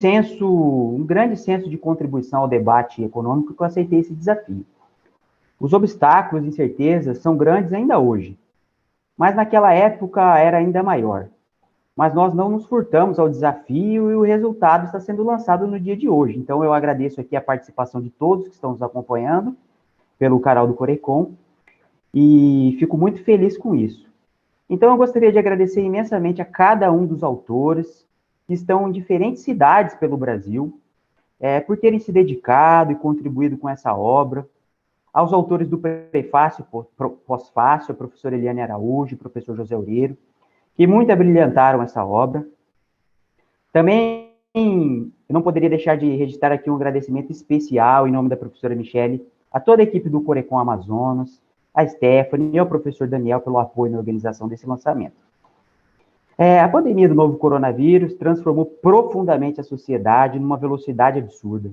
um grande senso de contribuição ao debate econômico que eu aceitei esse desafio. Os obstáculos e incertezas são grandes ainda hoje, mas naquela época era ainda maior. Mas nós não nos furtamos ao desafio e o resultado está sendo lançado no dia de hoje. Então, eu agradeço aqui a participação de todos que estão nos acompanhando pelo canal do Corecon e fico muito feliz com isso. Então, eu gostaria de agradecer imensamente a cada um dos autores que estão em diferentes cidades pelo Brasil, por terem se dedicado e contribuído com essa obra, aos autores do prefácio, pós-fácio, a professora Eliane Araújo, o professor José Oreiro, que muito abrilhantaram essa obra. Também eu não poderia deixar de registrar aqui um agradecimento especial, em nome da professora Michele, a toda a equipe do Corecon Amazonas, a Stephanie e ao professor Daniel pelo apoio na organização desse lançamento. A pandemia do novo coronavírus transformou profundamente a sociedade numa velocidade absurda.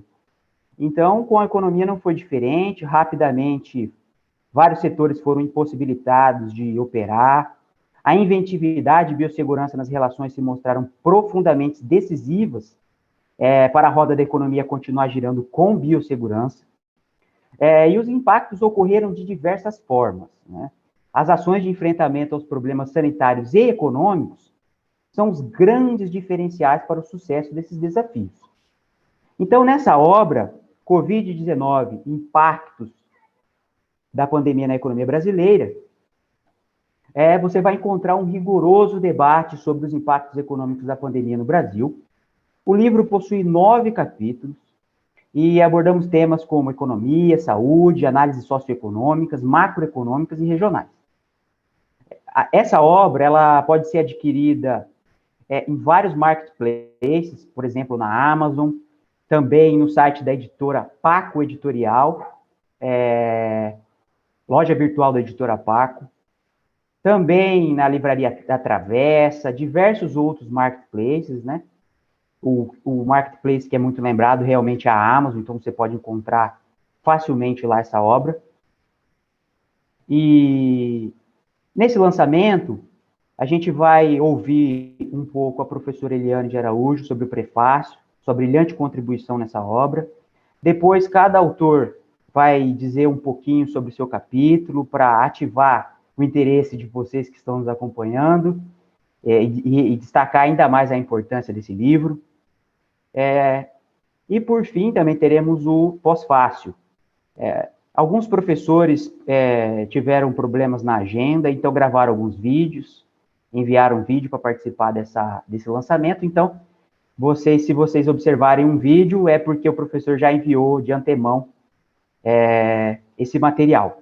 Então, com a economia não foi diferente, rapidamente vários setores foram impossibilitados de operar, a inventividade e biossegurança nas relações se mostraram profundamente decisivas para a roda da economia continuar girando com biossegurança, e os impactos ocorreram de diversas formas, né? As ações de enfrentamento aos problemas sanitários e econômicos são os grandes diferenciais para o sucesso desses desafios. Então, nessa obra, Covid-19, impactos da pandemia na economia brasileira, você vai encontrar um rigoroso debate sobre os impactos econômicos da pandemia no Brasil. O livro possui 9 capítulos e abordamos temas como economia, saúde, análises socioeconômicas, macroeconômicas e regionais. Essa obra ela pode ser adquirida em vários marketplaces, por exemplo, na Amazon, também no site da editora Paco Editorial, loja virtual da editora Paco, também na livraria da Travessa, diversos outros marketplaces, né? O marketplace que é muito lembrado realmente é a Amazon, então você pode encontrar facilmente lá essa obra. E nesse lançamento, a gente vai ouvir um pouco a professora Eliane de Araújo sobre o prefácio, sua brilhante contribuição nessa obra. Depois, cada autor vai dizer um pouquinho sobre o seu capítulo para ativar o interesse de vocês que estão nos acompanhando e destacar ainda mais a importância desse livro. E, por fim, também teremos o pós-fácio. Alguns professores tiveram problemas na agenda, então gravaram alguns vídeos, enviaram um vídeo para participar desse lançamento. Então, se vocês observarem um vídeo, é porque o professor já enviou de antemão esse material.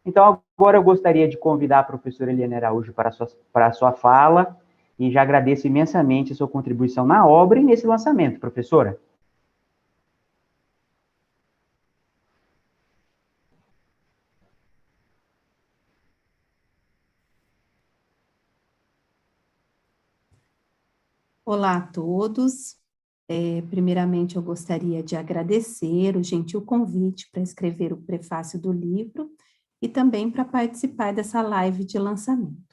Então, agora eu gostaria de convidar a professora Eliane Araújo para a sua fala, e já agradeço imensamente a sua contribuição na obra e nesse lançamento, professora. Olá a todos. Primeiramente, eu gostaria de agradecer o gentil convite para escrever o prefácio do livro e também para participar dessa live de lançamento.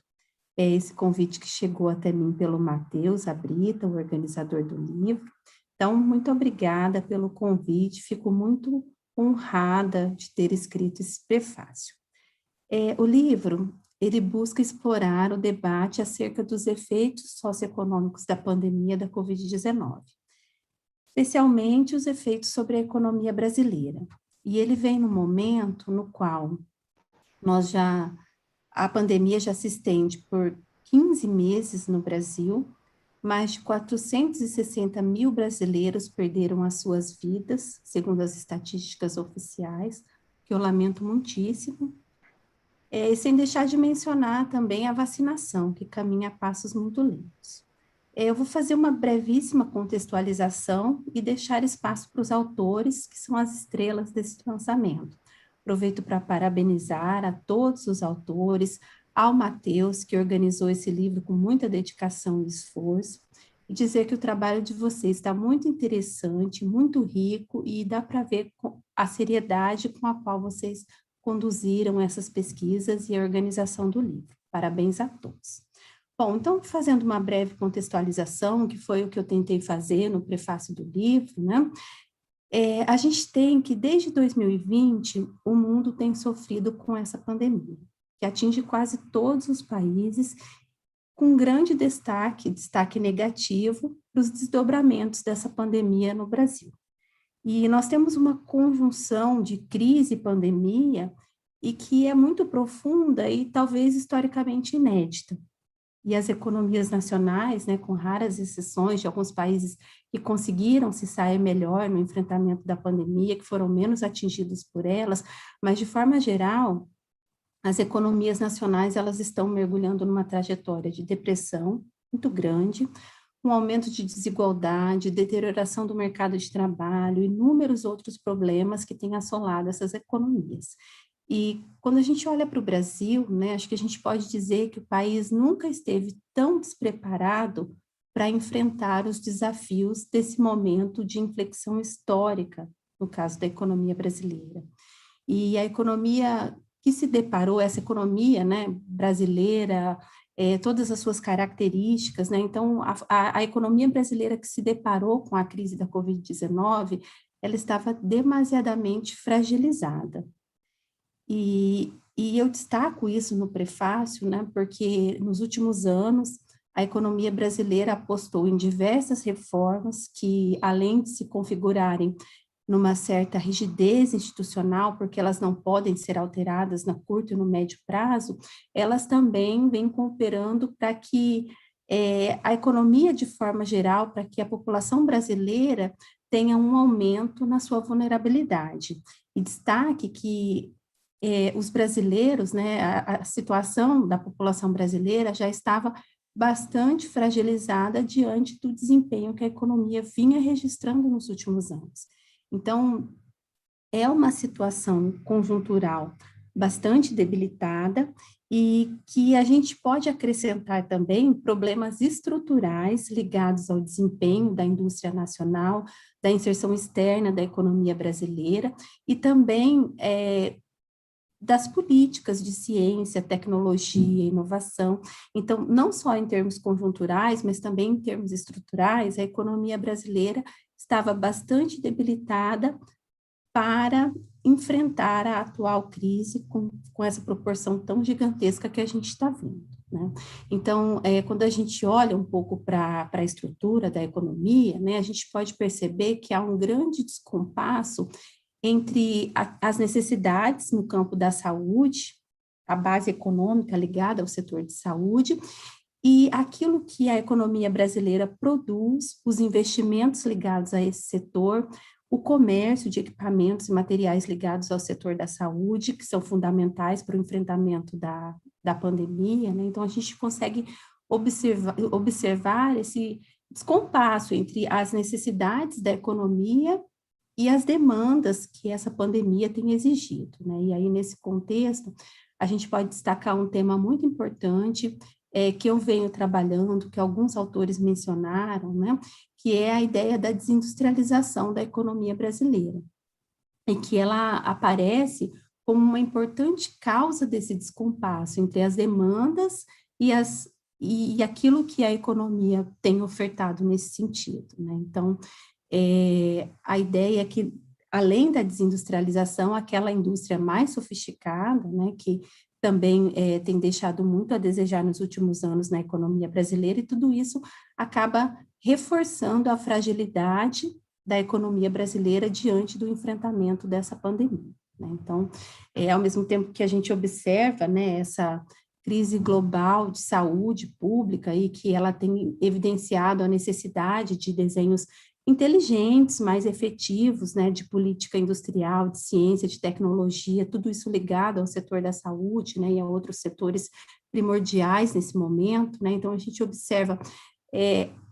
É esse convite que chegou até mim pelo Matheus Abrita, o organizador do livro. Então, muito obrigada pelo convite, fico muito honrada de ter escrito esse prefácio. O livro, ele busca explorar o debate acerca dos efeitos socioeconômicos da pandemia da Covid-19, especialmente os efeitos sobre a economia brasileira. E ele vem no momento no qual a pandemia já se estende por 15 meses no Brasil, mais de 460 mil brasileiros perderam as suas vidas, segundo as estatísticas oficiais, que eu lamento muitíssimo, sem deixar de mencionar também a vacinação, que caminha a passos muito lentos. Eu vou fazer uma brevíssima contextualização e deixar espaço para os autores, que são as estrelas desse lançamento. Aproveito para parabenizar a todos os autores, ao Matheus, que organizou esse livro com muita dedicação e esforço, e dizer que o trabalho de vocês está muito interessante, muito rico, e dá para ver a seriedade com a qual vocês conduziram essas pesquisas e a organização do livro. Parabéns a todos. Bom, então, fazendo uma breve contextualização, que foi o que eu tentei fazer no prefácio do livro, né? A gente tem que, desde 2020, o mundo tem sofrido com essa pandemia, que atinge quase todos os países, com grande destaque negativo, para os desdobramentos dessa pandemia no Brasil. E nós temos uma conjunção de crise e pandemia, e que é muito profunda e talvez historicamente inédita. E as economias nacionais, né, com raras exceções de alguns países que conseguiram se sair melhor no enfrentamento da pandemia, que foram menos atingidos por elas, mas de forma geral, as economias nacionais, elas estão mergulhando numa trajetória de depressão muito grande, um aumento de desigualdade, deterioração do mercado de trabalho, inúmeros outros problemas que têm assolado essas economias. E quando a gente olha para o Brasil, né, acho que a gente pode dizer que o país nunca esteve tão despreparado para enfrentar os desafios desse momento de inflexão histórica, no caso da economia brasileira. E a economia que se deparou, essa economia, né, brasileira, todas as suas características, né, então a economia brasileira que se deparou com a crise da Covid-19, ela estava demasiadamente fragilizada. E eu destaco isso no prefácio, né, porque nos últimos anos a economia brasileira apostou em diversas reformas que, além de se configurarem numa certa rigidez institucional, porque elas não podem ser alteradas no curto e no médio prazo, elas também vêm cooperando para que a economia, de forma geral, para que a população brasileira tenha um aumento na sua vulnerabilidade. E destaque que os brasileiros, né, a situação da população brasileira já estava bastante fragilizada diante do desempenho que a economia vinha registrando nos últimos anos. Então, é uma situação conjuntural bastante debilitada e que a gente pode acrescentar também problemas estruturais ligados ao desempenho da indústria nacional, da inserção externa da economia brasileira e também das políticas de ciência, tecnologia, inovação. Então, não só em termos conjunturais, mas também em termos estruturais, a economia brasileira estava bastante debilitada para enfrentar a atual crise com essa proporção tão gigantesca que a gente está vendo, né? Então, quando a gente olha um pouco para a estrutura da economia, né, a gente pode perceber que há um grande descompasso entre as necessidades no campo da saúde, a base econômica ligada ao setor de saúde, e aquilo que a economia brasileira produz, os investimentos ligados a esse setor, o comércio de equipamentos e materiais ligados ao setor da saúde, que são fundamentais para o enfrentamento da pandemia, né? Então, a gente consegue observar esse descompasso entre as necessidades da economia e as demandas que essa pandemia tem exigido, né? E aí, nesse contexto, a gente pode destacar um tema muito importante, que eu venho trabalhando, que alguns autores mencionaram, né? Que é a ideia da desindustrialização da economia brasileira, e que ela aparece como uma importante causa desse descompasso entre as demandas e aquilo que a economia tem ofertado nesse sentido, né? Então, a ideia é que, além da desindustrialização, aquela indústria mais sofisticada, né, que também tem deixado muito a desejar nos últimos anos na economia brasileira, e tudo isso acaba reforçando a fragilidade da economia brasileira diante do enfrentamento dessa pandemia, né? Então, ao mesmo tempo que a gente observa, né, essa crise global de saúde pública e que ela tem evidenciado a necessidade de desenhos inteligentes, mais efetivos, né, de política industrial, de ciência, de tecnologia, tudo isso ligado ao setor da saúde, né, e a outros setores primordiais nesse momento, né. Então, a gente observa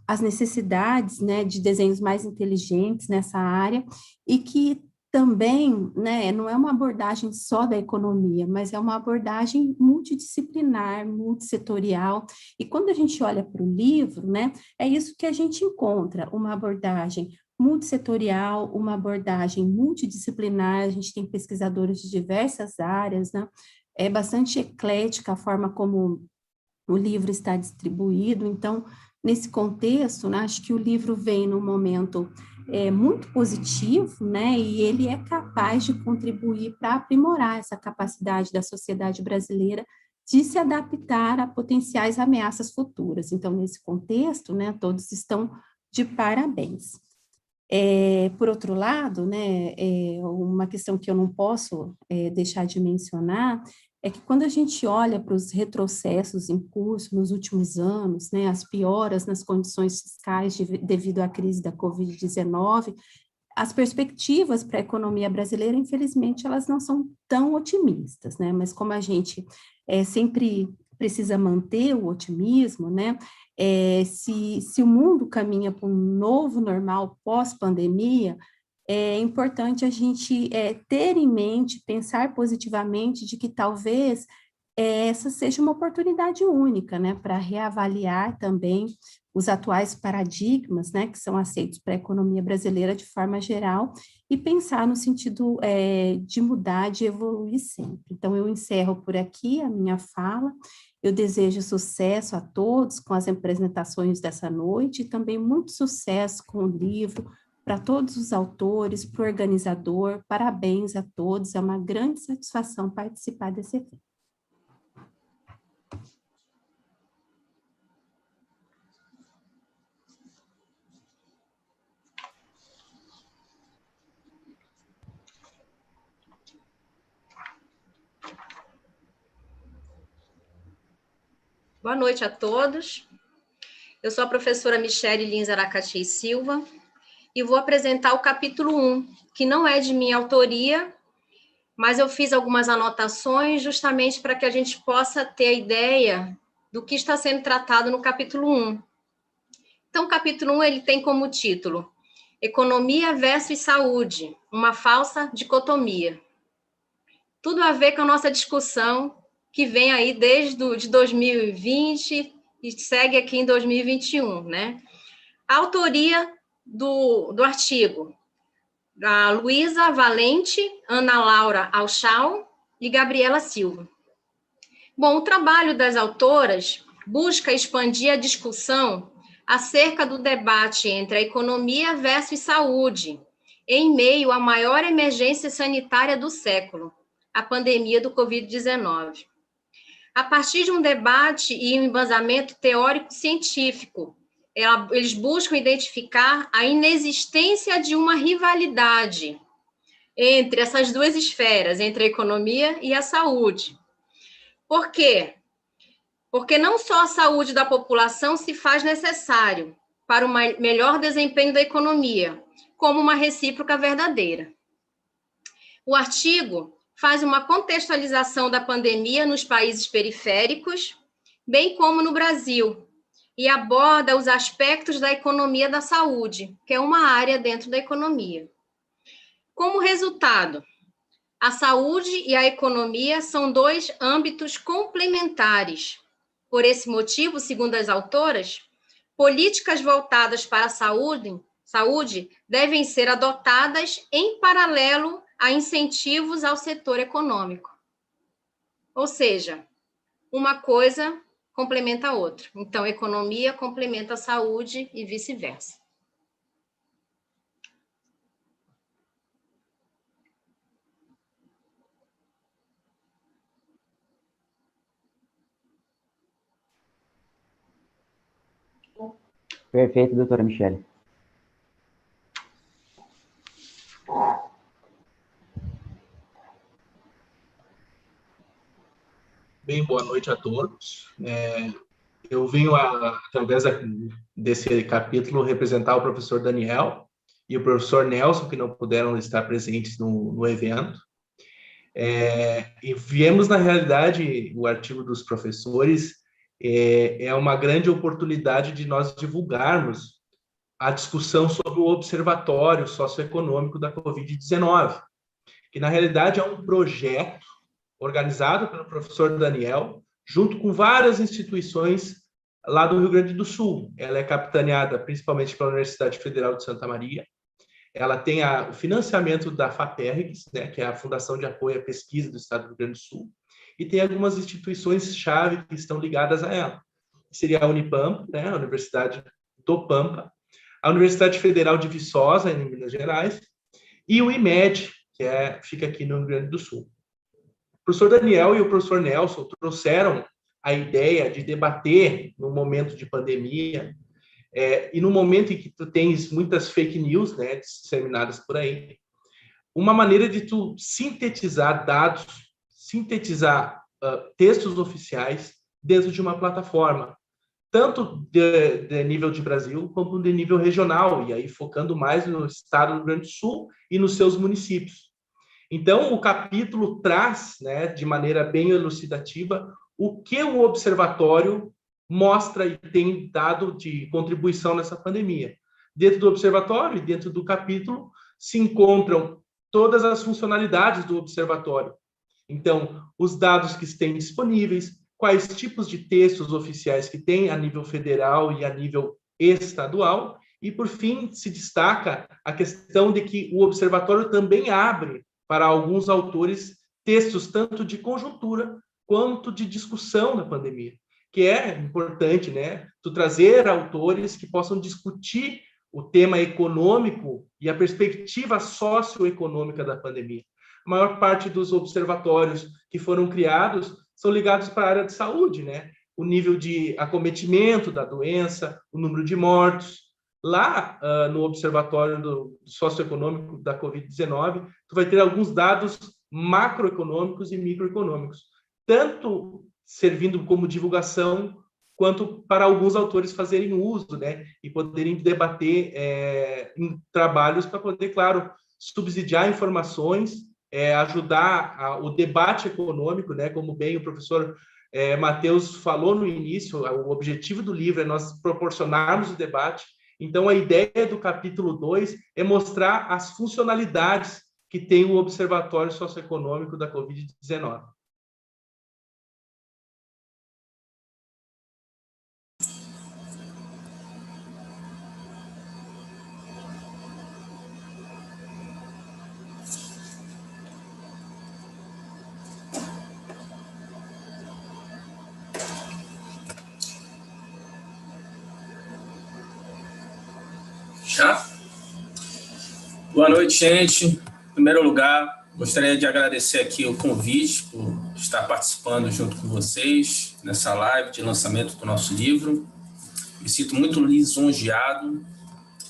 as necessidades, né, de desenhos mais inteligentes nessa área, e que também, né, não é uma abordagem só da economia, mas é uma abordagem multidisciplinar, multissetorial, e quando a gente olha para o livro, né, é isso que a gente encontra, uma abordagem multissetorial, uma abordagem multidisciplinar, a gente tem pesquisadores de diversas áreas, né, é bastante eclética a forma como o livro está distribuído. Então, nesse contexto, né, acho que o livro vem num momento muito positivo, né, e ele é capaz de contribuir para aprimorar essa capacidade da sociedade brasileira de se adaptar a potenciais ameaças futuras. Então, nesse contexto, né, todos estão de parabéns. Por outro lado, né, uma questão que eu não posso deixar de mencionar é que quando a gente olha para os retrocessos em curso nos últimos anos, né, as pioras nas condições fiscais devido à crise da Covid-19, as perspectivas para a economia brasileira, infelizmente, elas não são tão otimistas, né? Mas como a gente sempre precisa manter o otimismo, né? Se o mundo caminha para um novo normal pós-pandemia, é importante a gente ter em mente, pensar positivamente de que talvez essa seja uma oportunidade única, né, para reavaliar também os atuais paradigmas, né, que são aceitos para a economia brasileira de forma geral, e pensar no sentido de mudar, de evoluir sempre. Então, eu encerro por aqui a minha fala, eu desejo sucesso a todos com as apresentações dessa noite, e também muito sucesso com o livro, para todos os autores, para o organizador, parabéns a todos, é uma grande satisfação participar desse evento. Boa noite a todos. Eu sou a professora Michele Lins Aracati Silva e vou apresentar o capítulo 1, que não é de minha autoria, mas eu fiz algumas anotações justamente para que a gente possa ter a ideia do que está sendo tratado no capítulo 1. Então, o capítulo 1 ele tem como título Economia versus Saúde, uma falsa dicotomia. Tudo a ver com a nossa discussão que vem aí desde 2020 e segue aqui em 2021, né? A autoria do artigo, a Luísa Valente, Ana Laura Auchal e Gabriela Silva. Bom, o trabalho das autoras busca expandir a discussão acerca do debate entre a economia versus saúde, em meio à maior emergência sanitária do século, a pandemia do Covid-19. A partir de um debate e um embasamento teórico-científico, eles buscam identificar a inexistência de uma rivalidade entre essas duas esferas, entre a economia e a saúde. Por quê? Porque não só a saúde da população se faz necessário para o melhor desempenho da economia, como uma recíproca verdadeira. O artigo faz uma contextualização da pandemia nos países periféricos, bem como no Brasil, e aborda os aspectos da economia da saúde, que é uma área dentro da economia. Como resultado, a saúde e a economia são dois âmbitos complementares. Por esse motivo, segundo as autoras, políticas voltadas para a saúde devem ser adotadas em paralelo a incentivos ao setor econômico. Ou seja, uma coisa complementa a outra. Então, economia complementa a saúde e vice-versa. Perfeito, doutora Michele. Bem, boa noite a todos. Eu venho, através desse capítulo, representar o professor Daniel e o professor Nelson, que não puderam estar presentes no evento. E viemos, na realidade, o artigo dos professores é uma grande oportunidade de nós divulgarmos a discussão sobre o Observatório Socioeconômico da Covid-19, que, na realidade, é um projeto organizado pelo professor Daniel, junto com várias instituições lá do Rio Grande do Sul. Ela é capitaneada principalmente pela Universidade Federal de Santa Maria. Ela tem o financiamento da FAPERGS, né, que é a Fundação de Apoio à Pesquisa do Estado do Rio Grande do Sul, e tem algumas instituições-chave que estão ligadas a ela. Seria a Unipampa, né, a Universidade do Pampa, a Universidade Federal de Viçosa, em Minas Gerais, e o IMED, que fica aqui no Rio Grande do Sul. O professor Daniel e o professor Nelson trouxeram a ideia de debater no momento de pandemia, e no momento em que tu tens muitas fake news, né, disseminadas por aí, uma maneira de tu sintetizar dados, sintetizar textos oficiais dentro de uma plataforma, tanto de nível de Brasil, como de nível regional, e aí focando mais no estado do Rio Grande do Sul e nos seus municípios. Então, o capítulo traz, né, de maneira bem elucidativa, o que o observatório mostra e tem dado de contribuição nessa pandemia. Dentro do observatório e dentro do capítulo se encontram todas as funcionalidades do observatório. Então, os dados que têm disponíveis, quais tipos de textos oficiais que tem a nível federal e a nível estadual, e, por fim, se destaca a questão de que o observatório também abre para alguns autores textos tanto de conjuntura quanto de discussão da pandemia, que é importante, né? Tu trazer autores que possam discutir o tema econômico e a perspectiva socioeconômica da pandemia. A maior parte dos observatórios que foram criados são ligados para a área de saúde, né? O nível de acometimento da doença, o número de mortos. Lá, no Observatório do Socioeconômico da Covid-19, tu vai ter alguns dados macroeconômicos e microeconômicos, tanto servindo como divulgação, quanto para alguns autores fazerem uso, né? E poderem debater em trabalhos para poder, claro, subsidiar informações, ajudar o debate econômico, né? Como bem o professor Matheus falou no início, o objetivo do livro é nós proporcionarmos o debate. Então, a ideia do capítulo 2 é mostrar as funcionalidades que tem o Observatório Socioeconômico da Covid-19. Boa noite, gente. Em primeiro lugar, gostaria de agradecer aqui o convite por estar participando junto com vocês nessa live de lançamento do nosso livro. Me sinto muito lisonjeado.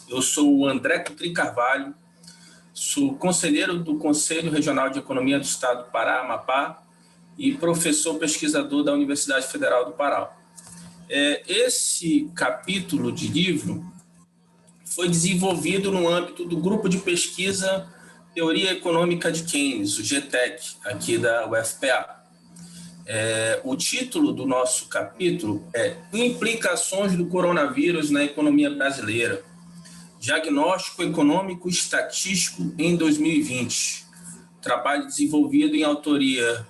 Eu sou o André Cutri Carvalho, sou conselheiro do Conselho Regional de Economia do Estado do Pará, Amapá, e professor pesquisador da Universidade Federal do Pará. Esse capítulo de livro foi desenvolvido no âmbito do Grupo de Pesquisa Teoria Econômica de Keynes, o GTEC, aqui da UFPA. O título do nosso capítulo é Implicações do Coronavírus na Economia Brasileira, Diagnóstico Econômico e Estatístico em 2020. Trabalho desenvolvido em autoria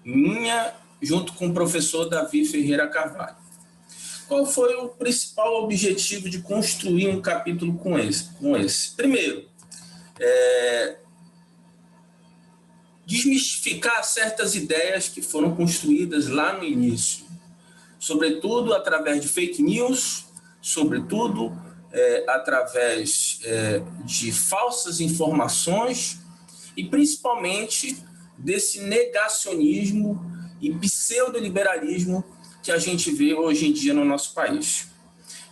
minha, junto com o professor Davi Ferreira Carvalho. Qual foi o principal objetivo de construir um capítulo com esse? Primeiro, desmistificar certas ideias que foram construídas lá no início, sobretudo através de fake news, sobretudo através de falsas informações e principalmente desse negacionismo e pseudoliberalismo que a gente vê hoje em dia no nosso país.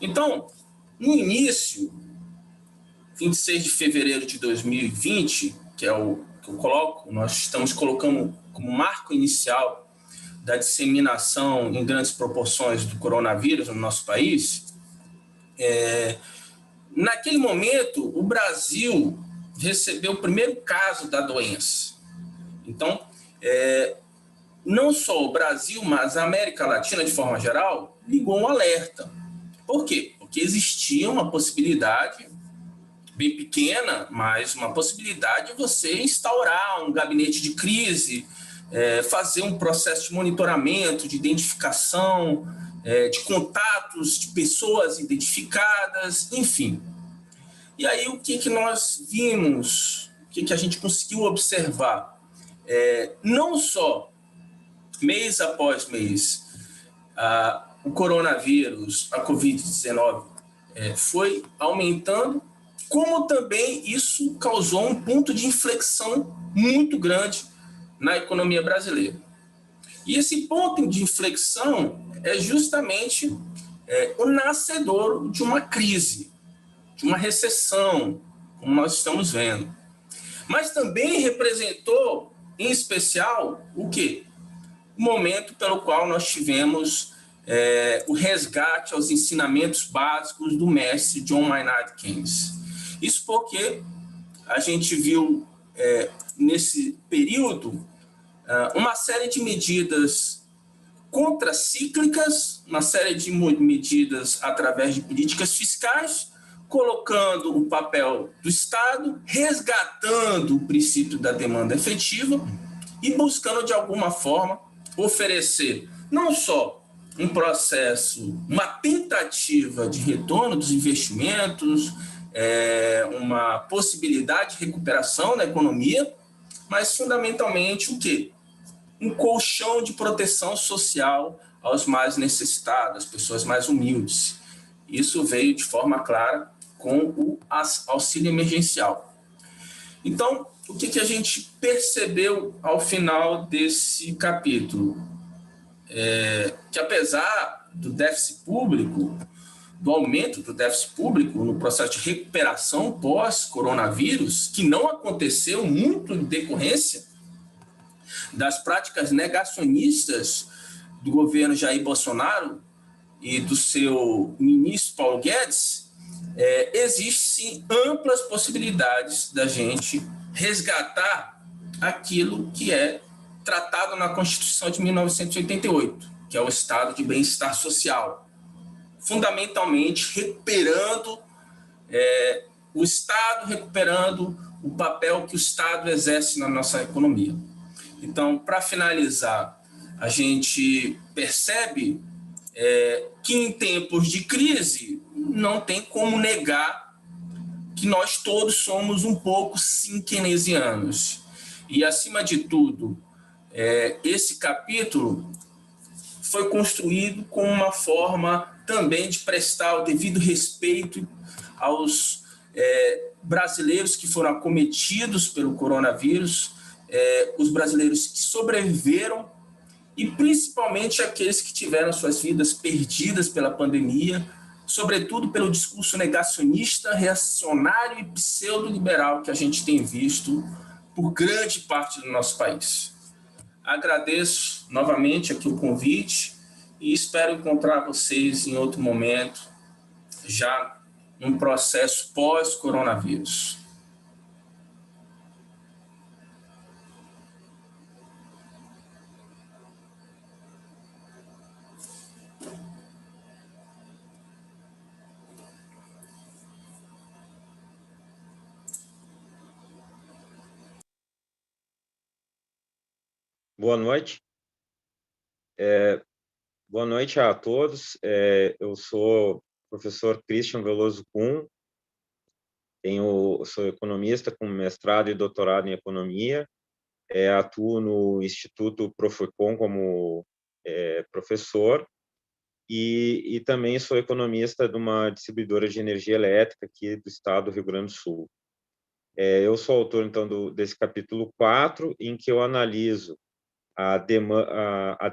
Então, no início, 26 de fevereiro de 2020, que é o que eu coloco, nós estamos colocando como marco inicial da disseminação em grandes proporções do coronavírus no nosso país, naquele momento, o Brasil recebeu o primeiro caso da doença. Então, não só o Brasil, mas a América Latina, de forma geral, ligou um alerta. Por quê? Porque existia uma possibilidade, bem pequena, mas uma possibilidade de você instaurar um gabinete de crise, fazer um processo de monitoramento, de identificação, de contatos de pessoas identificadas, enfim. E aí, o que nós vimos, o que a gente conseguiu observar? não só mês após mês, o coronavírus, a Covid-19, foi aumentando, como também isso causou um ponto de inflexão muito grande na economia brasileira. E esse ponto de inflexão é justamente o nascedouro de uma crise, de uma recessão, como nós estamos vendo. Mas também representou, em especial, o quê? O momento pelo qual nós tivemos o resgate aos ensinamentos básicos do mestre John Maynard Keynes. Isso porque a gente viu, nesse período, uma série de medidas contracíclicas, uma série de medidas através de políticas fiscais, colocando o papel do Estado, resgatando o princípio da demanda efetiva e buscando, de alguma forma, oferecer não só um processo, uma tentativa de retorno dos investimentos, uma possibilidade de recuperação da economia, mas fundamentalmente o quê? Um colchão de proteção social aos mais necessitados, às pessoas mais humildes. Isso veio de forma clara com o auxílio emergencial. Então, o que a gente percebeu ao final desse capítulo? Que apesar do déficit público, do aumento do déficit público no processo de recuperação pós-coronavírus, que não aconteceu muito em decorrência das práticas negacionistas do governo Jair Bolsonaro e do seu ministro Paulo Guedes, existem amplas possibilidades da gente resgatar aquilo que é tratado na Constituição de 1988, que é o estado de bem-estar social, fundamentalmente recuperando o Estado, recuperando o papel que o Estado exerce na nossa economia. Então, para finalizar, a gente percebe que em tempos de crise não tem como negar que nós todos somos um pouco sim keynesianos. E, acima de tudo, esse capítulo foi construído com uma forma também de prestar o devido respeito aos brasileiros que foram acometidos pelo coronavírus, os brasileiros que sobreviveram e principalmente aqueles que tiveram suas vidas perdidas pela pandemia, sobretudo pelo discurso negacionista, reacionário e pseudo-liberal que a gente tem visto por grande parte do nosso país. Agradeço novamente aqui o convite e espero encontrar vocês em outro momento, já num processo pós-coronavírus. Boa noite. Boa noite a todos. Eu sou o professor Christian Veloso Kuhn, sou economista com mestrado e doutorado em economia, atuo no Instituto Profecon como professor e também sou economista de uma distribuidora de energia elétrica aqui do estado do Rio Grande do Sul. Eu sou autor, então, desse capítulo 4, em que eu analiso a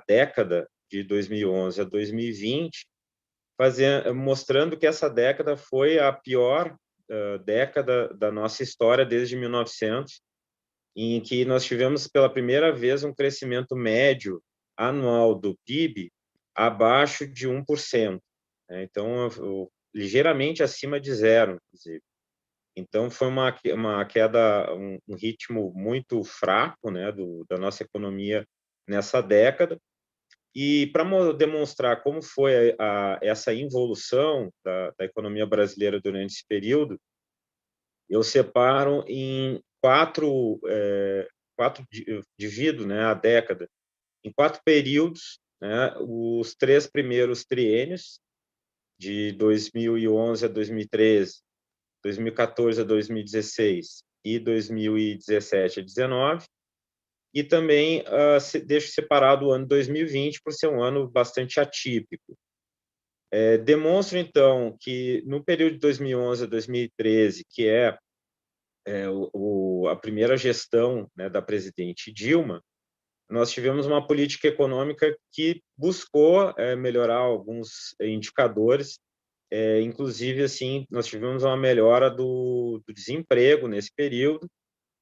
década de 2011 a 2020, mostrando que essa década foi a pior década da nossa história desde 1900, em que nós tivemos pela primeira vez um crescimento médio anual do PIB abaixo de 1%, né? Então, ligeiramente acima de zero, inclusive. Então, foi uma queda, um ritmo muito fraco, né, da nossa economia nessa década. E para demonstrar como foi essa involução da economia brasileira durante esse período, eu separo em divido, né, a década em 4 períodos, né, os 3 primeiros triênios, de 2011 a 2013, 2014 a 2016 e 2017 a 2019, e também deixo separado o ano 2020 por ser um ano bastante atípico. Demonstra, então, que no período de 2011 a 2013, que a primeira gestão, né, da presidente Dilma, nós tivemos uma política econômica que buscou melhorar alguns indicadores, inclusive, assim, nós tivemos uma melhora do desemprego nesse período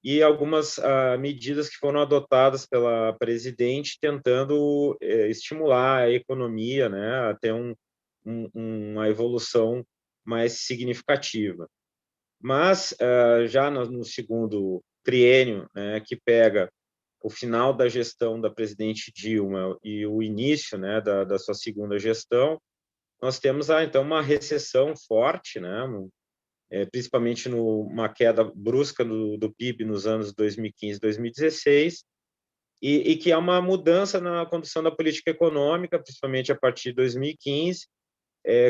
e algumas medidas que foram adotadas pela presidente tentando estimular a economia, né, a ter uma evolução mais significativa. Mas, já no segundo triênio, né, que pega o final da gestão da presidente Dilma e o início, né, da sua segunda gestão, nós temos, então, uma recessão forte, né, principalmente uma queda brusca do PIB nos anos 2015 e 2016, e que há uma mudança na condução da política econômica, principalmente a partir de 2015,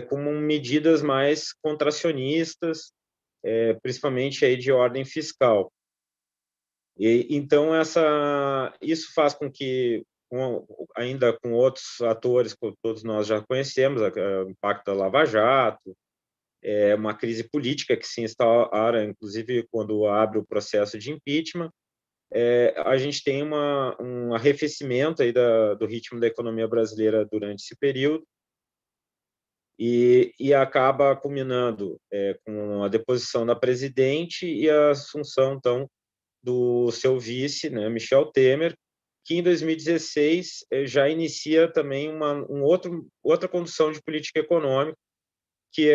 com medidas mais contracionistas, principalmente aí de ordem fiscal. Então, isso faz com que, ainda com outros atores que todos nós já conhecemos, o impacto da Lava Jato, uma crise política que se instaura, inclusive quando abre o processo de impeachment, a gente tem um arrefecimento aí do ritmo da economia brasileira durante esse período, e acaba culminando com a deposição da presidente e a assunção, então, do seu vice, né, Michel Temer, que em 2016 já inicia também outra condução de política econômica, que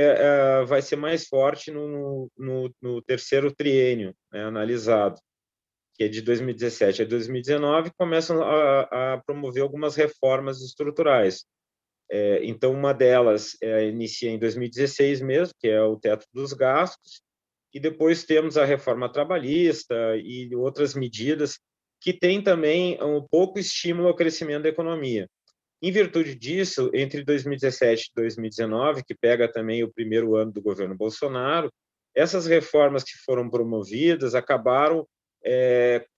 vai ser mais forte no terceiro triênio, né, analisado, que é de 2017 a 2019, começam a promover algumas reformas estruturais. Então, uma delas inicia em 2016 mesmo, que é o teto dos gastos, e depois temos a reforma trabalhista e outras medidas que têm também um pouco estímulo ao crescimento da economia. Em virtude disso, entre 2017 e 2019, que pega também o primeiro ano do governo Bolsonaro, essas reformas que foram promovidas acabaram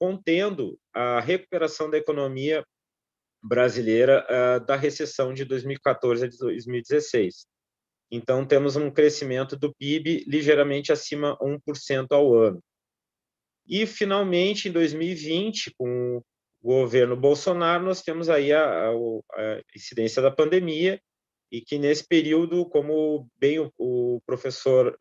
contendo a recuperação da economia brasileira da recessão de 2014 a 2016. Então, temos um crescimento do PIB ligeiramente acima de 1% ao ano. E, finalmente, em 2020, com o governo Bolsonaro, nós temos aí a incidência da pandemia, e que, nesse período, como bem o professor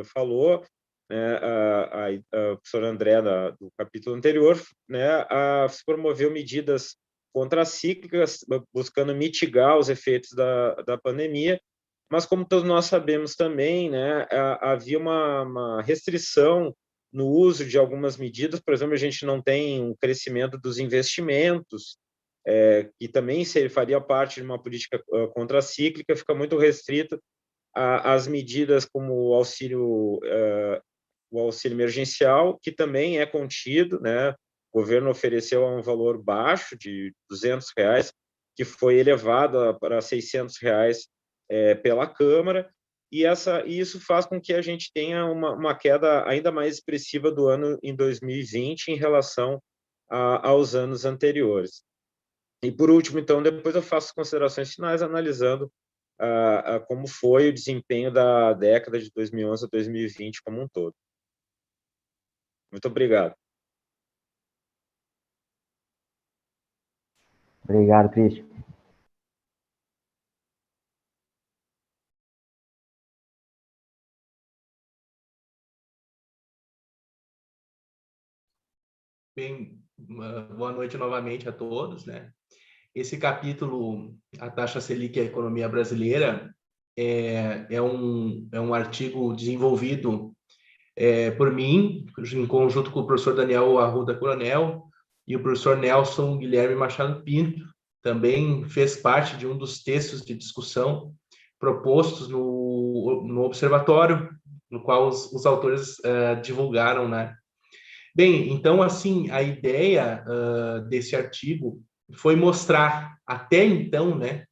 falou, né, a professora André, do capítulo anterior, né, se promoveu medidas contracíclicas, buscando mitigar os efeitos da pandemia, mas, como todos nós sabemos também, né, havia uma restrição no uso de algumas medidas. Por exemplo, a gente não tem um crescimento dos investimentos, que também faria parte de uma política contracíclica, fica muito restrito às medidas como o auxílio emergencial, que também é contido, né? O governo ofereceu um valor baixo de R$200, que foi elevado para R$600 pela Câmara, e isso faz com que a gente tenha uma queda ainda mais expressiva do ano em 2020 em relação aos anos anteriores. E, por último, então, depois eu faço considerações finais analisando como foi o desempenho da década de 2011 a 2020 como um todo. Muito obrigado. Obrigado, Cristian. Bem, boa noite novamente a todos, né? Esse capítulo, a taxa Selic e a economia brasileira, é um artigo desenvolvido por mim, em conjunto com o professor Daniel Arruda Coronel e o professor Nelson Guilherme Machado Pinto. Também fez parte de um dos textos de discussão propostos no observatório, no qual os autores divulgaram, né? Bem, então, assim, a ideia desse artigo foi mostrar, até então, né,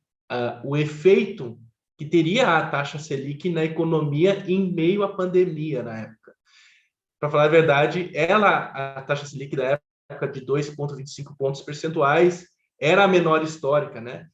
o efeito que teria a taxa Selic na economia em meio à pandemia na época. Para falar a verdade, a taxa Selic da época época de 2,25 pontos percentuais, era a menor histórica, né?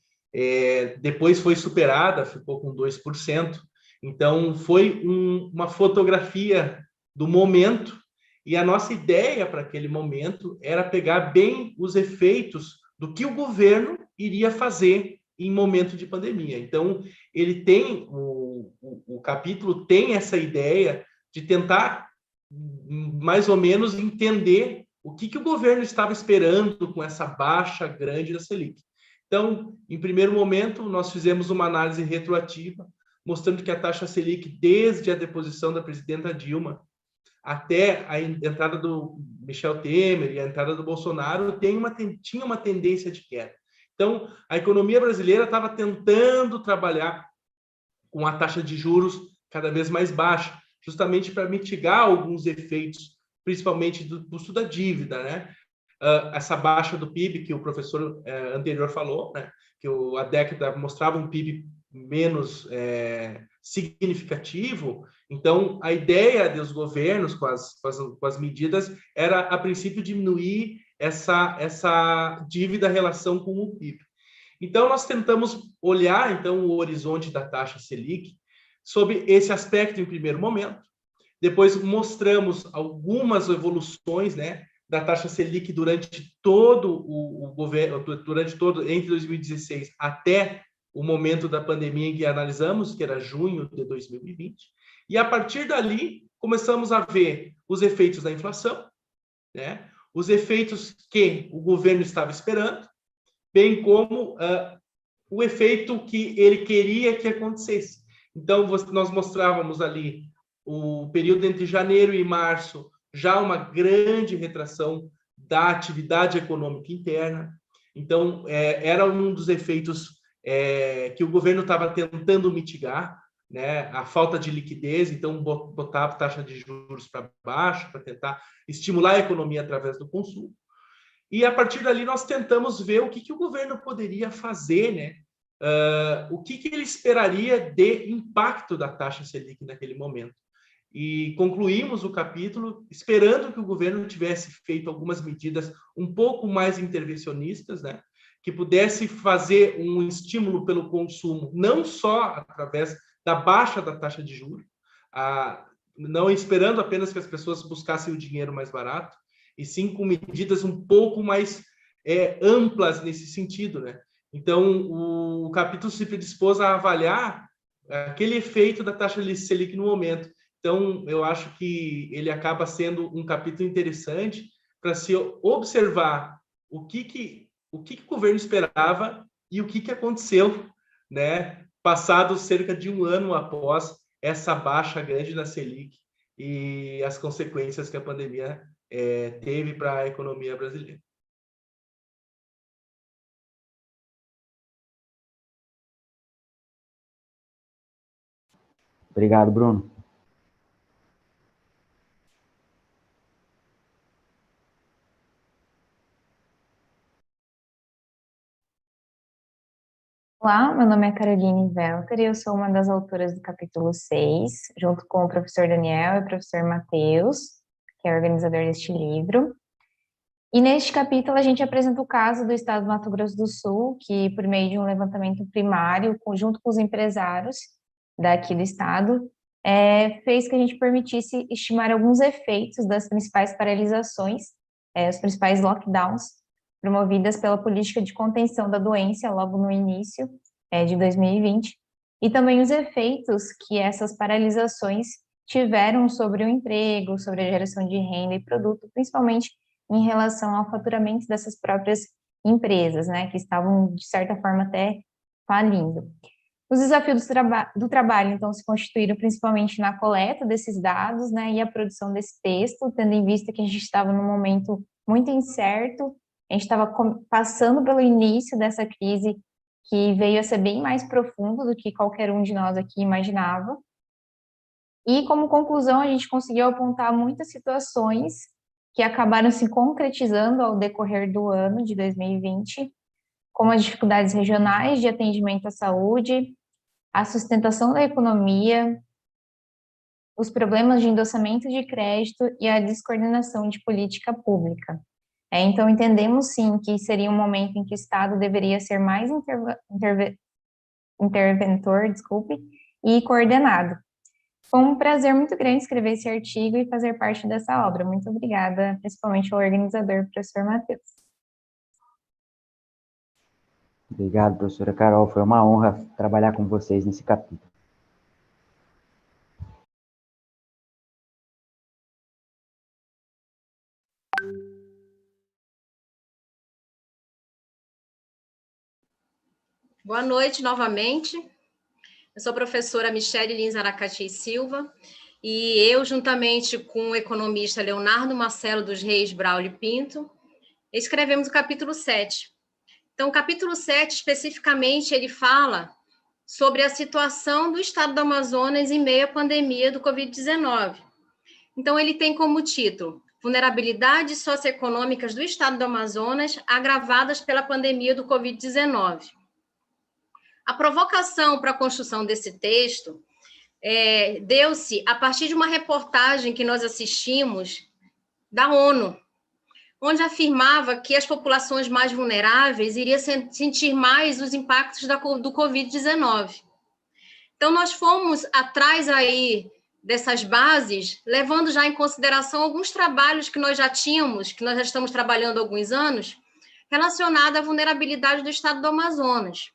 Depois foi superada, ficou com 2%. Então, foi uma fotografia do momento, e a nossa ideia para aquele momento era pegar bem os efeitos do que o governo iria fazer em momento de pandemia. Então, ele tem, o capítulo tem essa ideia de tentar, mais ou menos, entender o que o governo estava esperando com essa baixa grande da Selic. Então, em primeiro momento, nós fizemos uma análise retroativa, mostrando que a taxa Selic, desde a deposição da presidenta Dilma até a entrada do Michel Temer e a entrada do Bolsonaro, tinha uma tendência de queda. Então, a economia brasileira estava tentando trabalhar com a taxa de juros cada vez mais baixa, justamente para mitigar alguns efeitos, principalmente do custo da dívida, né? Essa baixa do PIB que o professor anterior falou, né? Que a década mostrava um PIB menos significativo. Então, a ideia dos governos com as medidas era, a princípio, diminuir essa dívida em relação com o PIB. Então, nós tentamos olhar então o horizonte da taxa Selic sob esse aspecto em primeiro momento. Depois mostramos algumas evoluções, né, da taxa Selic durante todo o governo, entre 2016 até o momento da pandemia em que analisamos, que era junho de 2020. E a partir dali começamos a ver os efeitos da inflação, né, os efeitos que o governo estava esperando, bem como o efeito que ele queria que acontecesse. Então, nós mostrávamos ali o período entre janeiro e março, já uma grande retração da atividade econômica interna. Então, era um dos efeitos que o governo estava tentando mitigar, né? A falta de liquidez, então botar a taxa de juros para baixo, para tentar estimular a economia através do consumo. E, a partir dali, nós tentamos ver o que o governo poderia fazer, né? O que ele esperaria de impacto da taxa Selic naquele momento. E concluímos o capítulo esperando que o governo tivesse feito algumas medidas um pouco mais intervencionistas, né? Que pudesse fazer um estímulo pelo consumo, não só através da baixa da taxa de juros, não esperando apenas que as pessoas buscassem o dinheiro mais barato, e sim com medidas um pouco mais amplas nesse sentido, né? Então, o capítulo se predispôs a avaliar aquele efeito da taxa Selic no momento. Então, eu acho que ele acaba sendo um capítulo interessante para se observar o que o governo esperava e o que aconteceu, né? Passado cerca de um ano após essa baixa grande da Selic e as consequências que a pandemia teve para a economia brasileira. Obrigado, Bruno. Olá, meu nome é Caroline Welter e eu sou uma das autoras do capítulo 6, junto com o professor Daniel e o professor Matheus, que é o organizador deste livro. E neste capítulo a gente apresenta o caso do estado do Mato Grosso do Sul, que por meio de um levantamento primário, junto com os empresários daqui do estado, fez que a gente permitisse estimar alguns efeitos das principais paralisações, os principais lockdowns, promovidas pela política de contenção da doença logo no início de 2020, e também os efeitos que essas paralisações tiveram sobre o emprego, sobre a geração de renda e produto, principalmente em relação ao faturamento dessas próprias empresas, né, que estavam, de certa forma, até falindo. Os desafios do trabalho, então, se constituíram principalmente na coleta desses dados, né, e a produção desse texto, tendo em vista que a gente estava num momento muito incerto. A gente estava passando pelo início dessa crise que veio a ser bem mais profundo do que qualquer um de nós aqui imaginava. E, como conclusão, a gente conseguiu apontar muitas situações que acabaram se concretizando ao decorrer do ano de 2020, como as dificuldades regionais de atendimento à saúde, a sustentação da economia, os problemas de endossamento de crédito e a descoordenação de política pública. Então, entendemos, sim, que seria um momento em que o Estado deveria ser mais interventor, e coordenado. Foi um prazer muito grande escrever esse artigo e fazer parte dessa obra. Muito obrigada, principalmente ao organizador, professor Matheus. Obrigado, professora Carol. Foi uma honra trabalhar com vocês nesse capítulo. Boa noite novamente. Eu sou a professora Michele Lins Aracati Silva e eu, juntamente com o economista Leonardo Marcelo dos Reis Braulio Pinto, escrevemos o capítulo 7. Então, o capítulo 7, especificamente, ele fala sobre a situação do estado do Amazonas em meio à pandemia do Covid-19. Então, ele tem como título Vulnerabilidades socioeconômicas do estado do Amazonas agravadas pela pandemia do Covid-19. A provocação para a construção desse texto deu-se a partir de uma reportagem que nós assistimos da ONU, onde afirmava que as populações mais vulneráveis iriam sentir mais os impactos do Covid-19. Então, nós fomos atrás aí dessas bases, levando já em consideração alguns trabalhos que nós já tínhamos, que nós já estamos trabalhando há alguns anos, relacionado à vulnerabilidade do estado do Amazonas.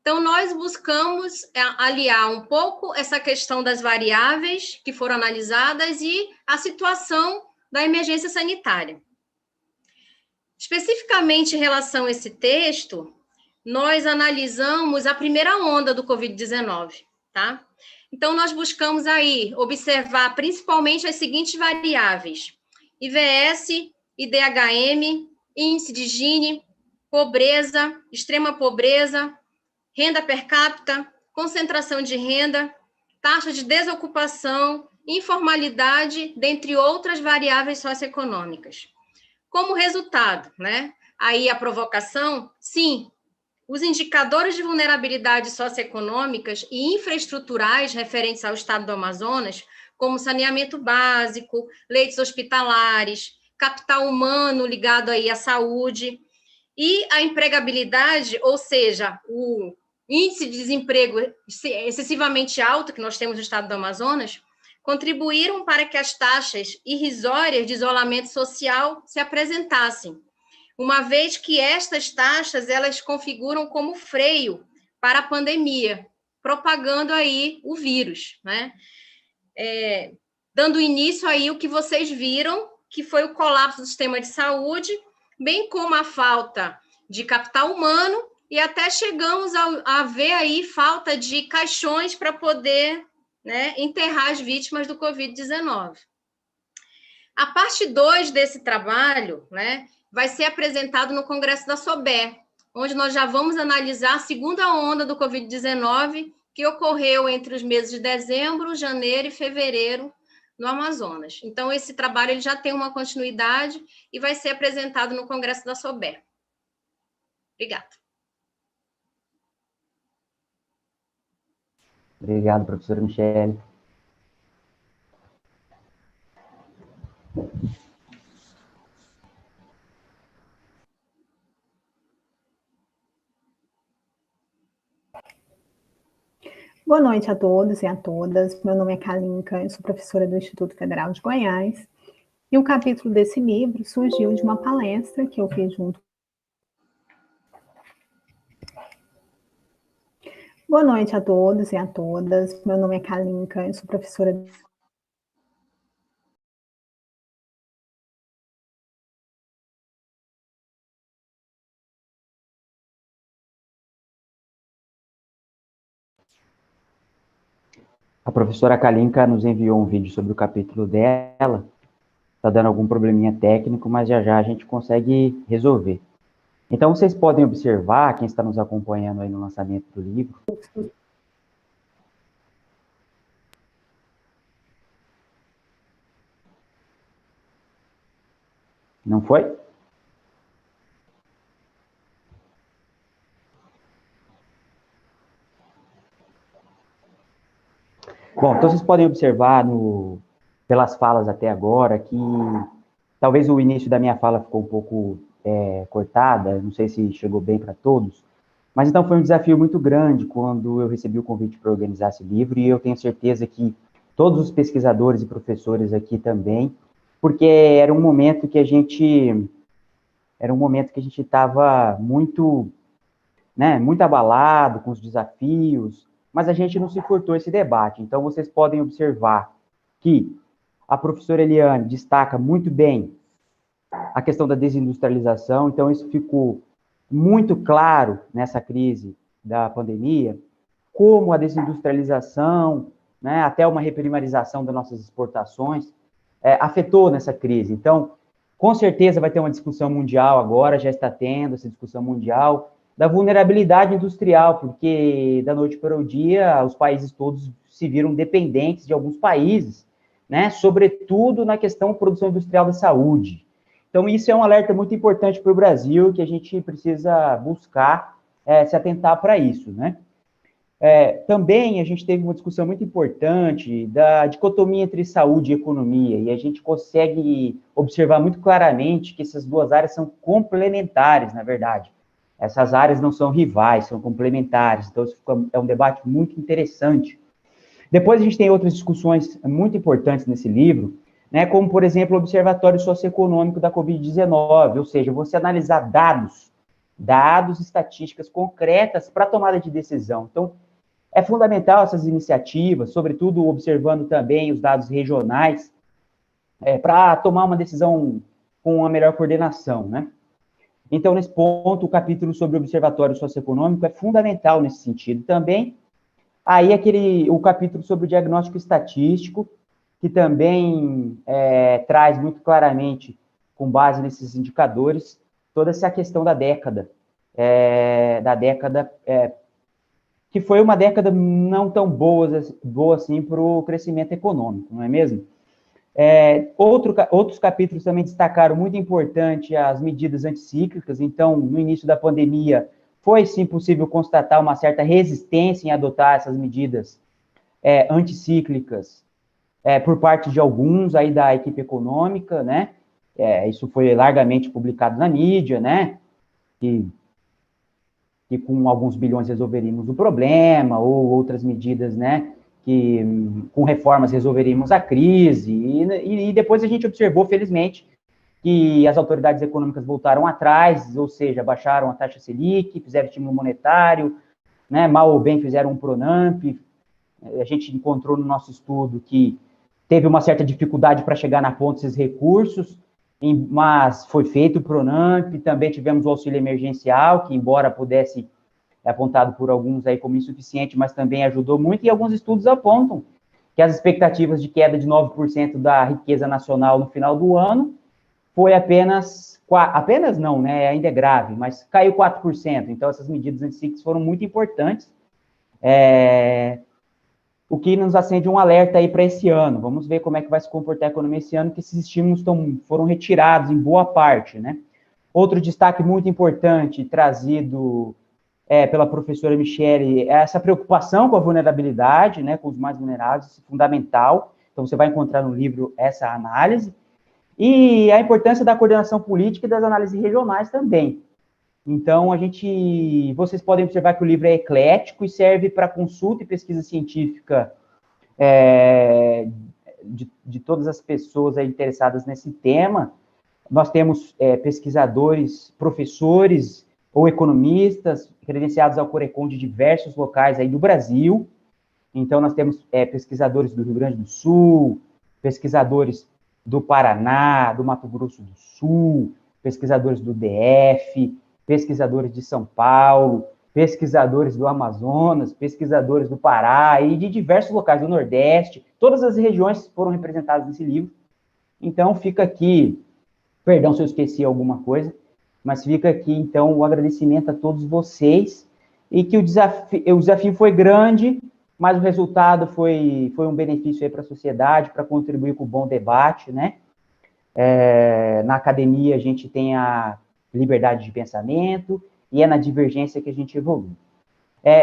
Então, nós buscamos aliar um pouco essa questão das variáveis que foram analisadas e a situação da emergência sanitária. Especificamente em relação a esse texto, nós analisamos a primeira onda do Covid-19, tá? Então, nós buscamos aí observar principalmente as seguintes variáveis: IVS, IDHM, índice de Gini, pobreza, extrema pobreza, renda per capita, concentração de renda, taxa de desocupação, informalidade, dentre outras variáveis socioeconômicas. Como resultado, né? Aí a provocação, sim, os indicadores de vulnerabilidade socioeconômicas e infraestruturais referentes ao estado do Amazonas, como saneamento básico, leitos hospitalares, capital humano ligado aí à saúde, e a empregabilidade, ou seja, o índice de desemprego excessivamente alto que nós temos no estado do Amazonas, contribuíram para que as taxas irrisórias de isolamento social se apresentassem, uma vez que estas taxas elas configuram como freio para a pandemia, propagando aí o vírus, né? Dando início aí o que vocês viram, que foi o colapso do sistema de saúde, bem como a falta de capital humano, e até chegamos a ver aí falta de caixões para poder, né, enterrar as vítimas do Covid-19. A parte 2 desse trabalho, né, vai ser apresentado no Congresso da SOBE, onde nós já vamos analisar a segunda onda do Covid-19, que ocorreu entre os meses de dezembro, janeiro e fevereiro no Amazonas. Então, esse trabalho ele já tem uma continuidade e vai ser apresentado no Congresso da SOBE. Obrigada. Obrigado, professora Michele. Boa noite a todos e a todas. Meu nome é Kalinka, eu sou professora do Instituto Federal de Goiás. E o capítulo desse livro surgiu de uma palestra que eu fiz junto. Boa noite a todos e a todas. Meu nome é Kalinka, eu sou professora. A professora Kalinka nos enviou um vídeo sobre o capítulo dela. Está dando algum probleminha técnico, mas já já a gente consegue resolver. Então, vocês podem observar, quem está nos acompanhando aí no lançamento do livro. Não foi? Bom, então vocês podem observar pelas falas até agora que talvez o início da minha fala ficou um pouco cortada, não sei se chegou bem para todos, mas então foi um desafio muito grande quando eu recebi o convite para organizar esse livro, e eu tenho certeza que todos os pesquisadores e professores aqui também, porque era um momento que a gente estava muito, né, muito abalado com os desafios, mas a gente não se furtou esse debate. Então, vocês podem observar que a professora Eliane destaca muito bem a questão da desindustrialização, então isso ficou muito claro nessa crise da pandemia, como a desindustrialização, né, até uma reprimarização das nossas exportações, afetou nessa crise. Então, com certeza vai ter uma discussão mundial agora, já está tendo essa discussão mundial, da vulnerabilidade industrial, porque da noite para o dia, os países todos se viram dependentes de alguns países, né, sobretudo na questão da produção industrial da saúde. Então, isso é um alerta muito importante para o Brasil, que a gente precisa buscar se atentar para isso, né? Também a gente teve uma discussão muito importante da dicotomia entre saúde e economia, e a gente consegue observar muito claramente que essas duas áreas são complementares, na verdade. Essas áreas não são rivais, são complementares, então isso é um debate muito interessante. Depois a gente tem outras discussões muito importantes nesse livro, né, como, por exemplo, o Observatório Socioeconômico da Covid-19, ou seja, você analisar dados, estatísticas concretas para tomada de decisão. Então, é fundamental essas iniciativas, sobretudo observando também os dados regionais, para tomar uma decisão com uma melhor coordenação, né? Então, nesse ponto, o capítulo sobre o Observatório Socioeconômico é fundamental nesse sentido também. Aí, o capítulo sobre o diagnóstico estatístico, que também traz muito claramente, com base nesses indicadores, toda essa questão da década, que foi uma década não tão boa assim para o crescimento econômico, não é mesmo? Outros capítulos também destacaram muito importante as medidas anticíclicas. Então, no início da pandemia, foi sim possível constatar uma certa resistência em adotar essas medidas anticíclicas por parte de alguns aí da equipe econômica, né? Isso foi largamente publicado na mídia, né? Que com alguns bilhões resolveríamos o problema, ou outras medidas, né? Que com reformas resolveríamos a crise, e depois a gente observou, felizmente, que as autoridades econômicas voltaram atrás, ou seja, baixaram a taxa Selic, fizeram estímulo monetário, né, mal ou bem fizeram um Pronamp. A gente encontrou no nosso estudo que teve uma certa dificuldade para chegar na ponta desses recursos, mas foi feito o Pronamp. Também tivemos o auxílio emergencial, que embora pudesse apontado por alguns aí como insuficiente, mas também ajudou muito, e alguns estudos apontam que as expectativas de queda de 9% da riqueza nacional no final do ano foi apenas não, né, ainda é grave, mas caiu 4%, então essas medidas anticíclicas foram muito importantes, o que nos acende um alerta aí para esse ano. Vamos ver como é que vai se comportar a economia esse ano, que esses estímulos foram retirados em boa parte, né. Outro destaque muito importante trazido pela professora Michele, essa preocupação com a vulnerabilidade, né, com os mais vulneráveis, fundamental. Então, você vai encontrar no livro essa análise. E a importância da coordenação política e das análises regionais também. Então, vocês podem observar que o livro é eclético e serve para consulta e pesquisa científica de todas as pessoas aí interessadas nesse tema. Nós temos pesquisadores, professores ou economistas credenciados ao Corecon de diversos locais aí do Brasil. Então, nós temos pesquisadores do Rio Grande do Sul, pesquisadores do Paraná, do Mato Grosso do Sul, pesquisadores do DF, pesquisadores de São Paulo, pesquisadores do Amazonas, pesquisadores do Pará e de diversos locais do Nordeste. Todas as regiões foram representadas nesse livro. Então, fica aqui, perdão se eu esqueci alguma coisa, mas fica aqui, então, o agradecimento a todos vocês, e que o desafio foi grande, mas o resultado foi um benefício para a sociedade, para contribuir com o bom debate, né? Na academia, a gente tem a liberdade de pensamento, e é na divergência que a gente evolui.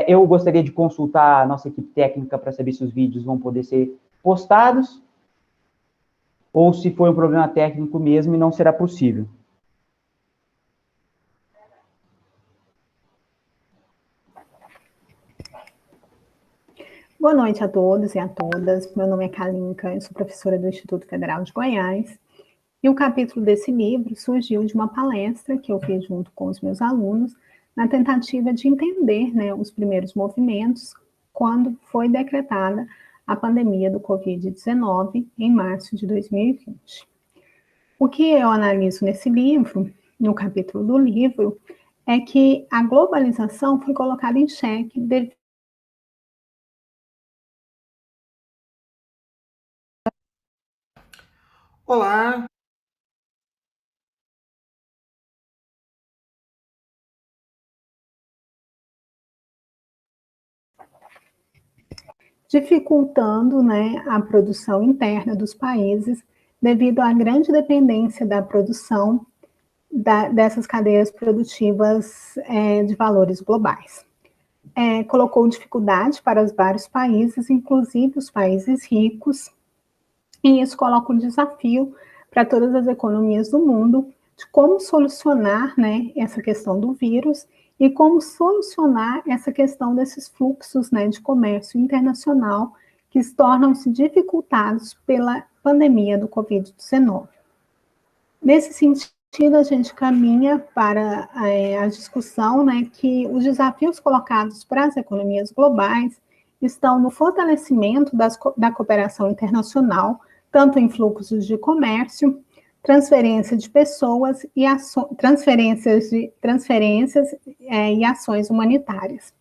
Eu gostaria de consultar a nossa equipe técnica para saber se os vídeos vão poder ser postados. ou se foi um problema técnico mesmo e não será possível. Boa noite a todos e a todas. Meu nome é Kalinka, eu sou professora do Instituto Federal de Goiás. E o capítulo desse livro surgiu de uma palestra que eu fiz junto com os meus alunos, na tentativa de entender, né, os primeiros movimentos quando foi decretada a pandemia do Covid-19 em março de 2020. O que eu analiso nesse livro, no capítulo do livro, é que a globalização foi colocada em xeque devido Olá, dificultando, né, a produção interna dos países devido à grande dependência da produção dessas cadeias produtivas de valores globais. Colocou dificuldade para os vários países, inclusive os países ricos, e isso coloca um desafio para todas as economias do mundo de como solucionar, né, essa questão do vírus e como solucionar essa questão desses fluxos, né, de comércio internacional que tornam-se dificultados pela pandemia do Covid-19. Nesse sentido, a gente caminha para a discussão, né, que os desafios colocados para as economias globais estão no fortalecimento da cooperação internacional, tanto em fluxos de comércio, transferência de pessoas e transferências e ações humanitárias.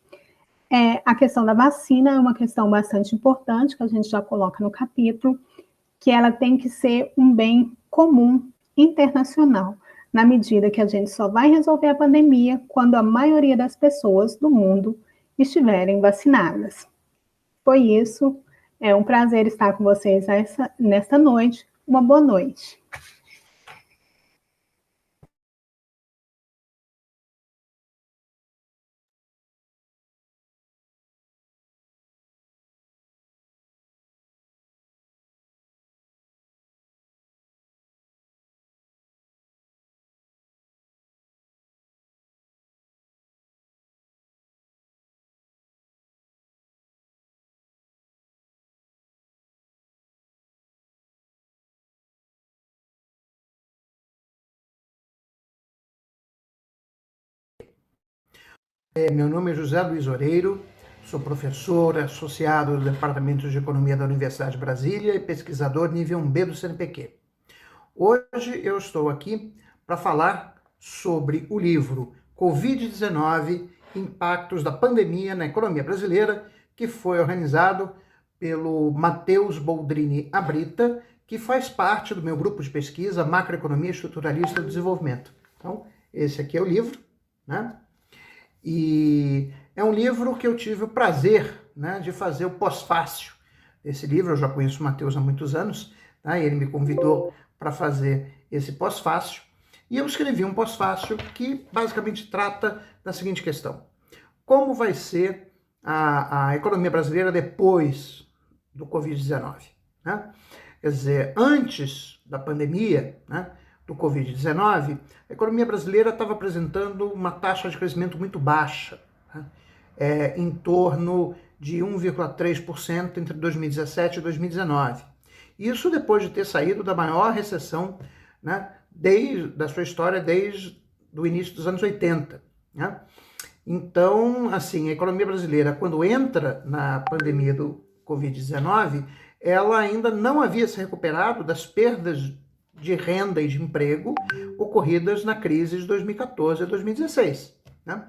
A questão da vacina é uma questão bastante importante, que a gente já coloca no capítulo, que ela tem que ser um bem comum internacional, na medida que a gente só vai resolver a pandemia quando a maioria das pessoas do mundo estiverem vacinadas. Foi isso. É um prazer estar com vocês nesta noite. Uma boa noite. meu nome é José Luiz Oreiro, sou professor associado do Departamento de Economia da Universidade de Brasília e pesquisador nível 1B do CNPq. Hoje eu estou aqui para falar sobre o livro Covid-19, Impactos da Pandemia na Economia Brasileira, que foi organizado pelo Matheus Boldrini Abrita, que faz parte do meu grupo de pesquisa Macroeconomia Estruturalista do Desenvolvimento. Então, esse aqui é o livro, né? E é um livro que eu tive o prazer, né, de fazer o pós-fácil desse livro. Eu já conheço o Matheus há muitos anos, tá? E ele me convidou para fazer esse pós-fácil. E eu escrevi um pós-fácil que basicamente trata da seguinte questão: como vai ser a economia brasileira depois do Covid-19? Né? Quer dizer, antes da pandemia, né, do Covid-19, a economia brasileira estava apresentando uma taxa de crescimento muito baixa, né? Em torno de 1,3% entre 2017 e 2019. Isso depois de ter saído da maior recessão, né, da sua história desde o início dos anos 80. Né? Então, assim, a economia brasileira, quando entra na pandemia do Covid-19, ela ainda não havia se recuperado das perdas de renda e de emprego ocorridas na crise de 2014 e 2016. Né?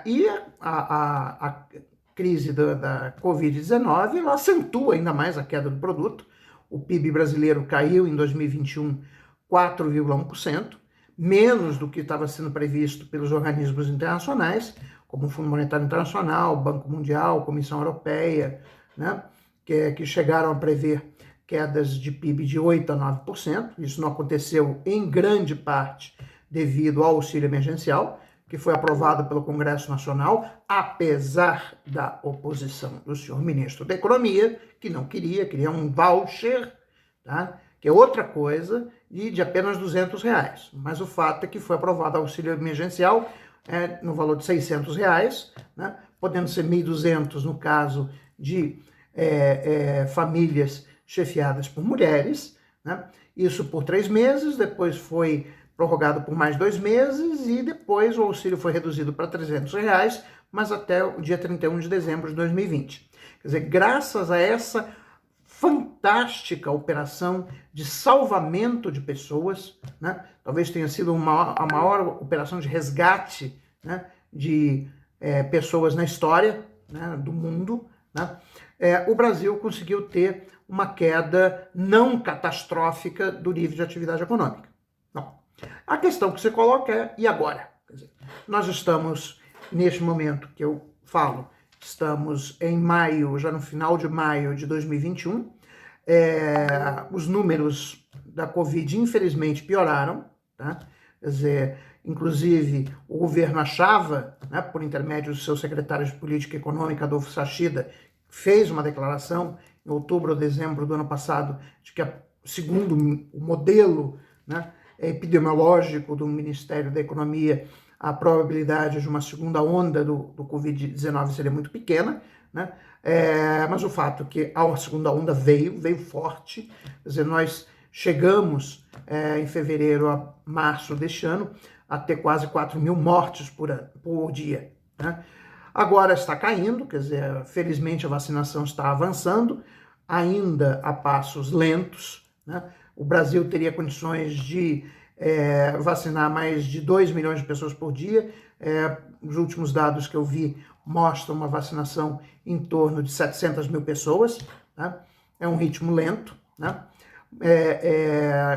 E a crise da Covid-19 ela acentua ainda mais a queda do produto. O PIB brasileiro caiu em 2021 4,1%, menos do que estava sendo previsto pelos organismos internacionais, como o Fundo Monetário Internacional, Banco Mundial, Comissão Europeia, né, que chegaram a prever quedas de PIB de 8% a 9%. Isso não aconteceu em grande parte devido ao auxílio emergencial, que foi aprovado pelo Congresso Nacional, apesar da oposição do senhor ministro da Economia, que não queria um voucher, tá? Que é outra coisa, e de apenas R$200. Mas o fato é que foi aprovado auxílio emergencial no valor de R$600, né? Podendo ser 1.200 no caso de famílias chefiadas por mulheres, né? Isso por 3 meses, depois foi prorrogado por mais 2 meses e depois o auxílio foi reduzido para R$300, mas até o dia 31 de dezembro de 2020. Quer dizer, graças a essa fantástica operação de salvamento de pessoas, né? Talvez tenha sido a maior operação de resgate, né, de pessoas na história, né, do mundo, né? O Brasil conseguiu ter uma queda não catastrófica do nível de atividade econômica. Não. A questão que se coloca é, e agora? Quer dizer, nós estamos, neste momento que eu falo, estamos em maio, já no final de maio de 2021, os números da Covid, infelizmente, pioraram, tá? Quer dizer, inclusive, o governo achava, né, por intermédio do seu secretário de Política Econômica, Adolfo Sachida, fez uma declaração em outubro ou dezembro do ano passado, de que, segundo o modelo, né, epidemiológico do Ministério da Economia, a probabilidade de uma segunda onda do Covid-19 seria muito pequena, né? Mas o fato é que a segunda onda veio forte, quer dizer, nós chegamos em fevereiro a março deste ano a ter quase 4.000 mortes por dia, né? Agora está caindo, quer dizer, felizmente a vacinação está avançando, ainda a passos lentos, né? O Brasil teria condições de vacinar mais de 2 milhões de pessoas por dia. Os últimos dados que eu vi mostram uma vacinação em torno de 700 mil pessoas, né? É um ritmo lento, né?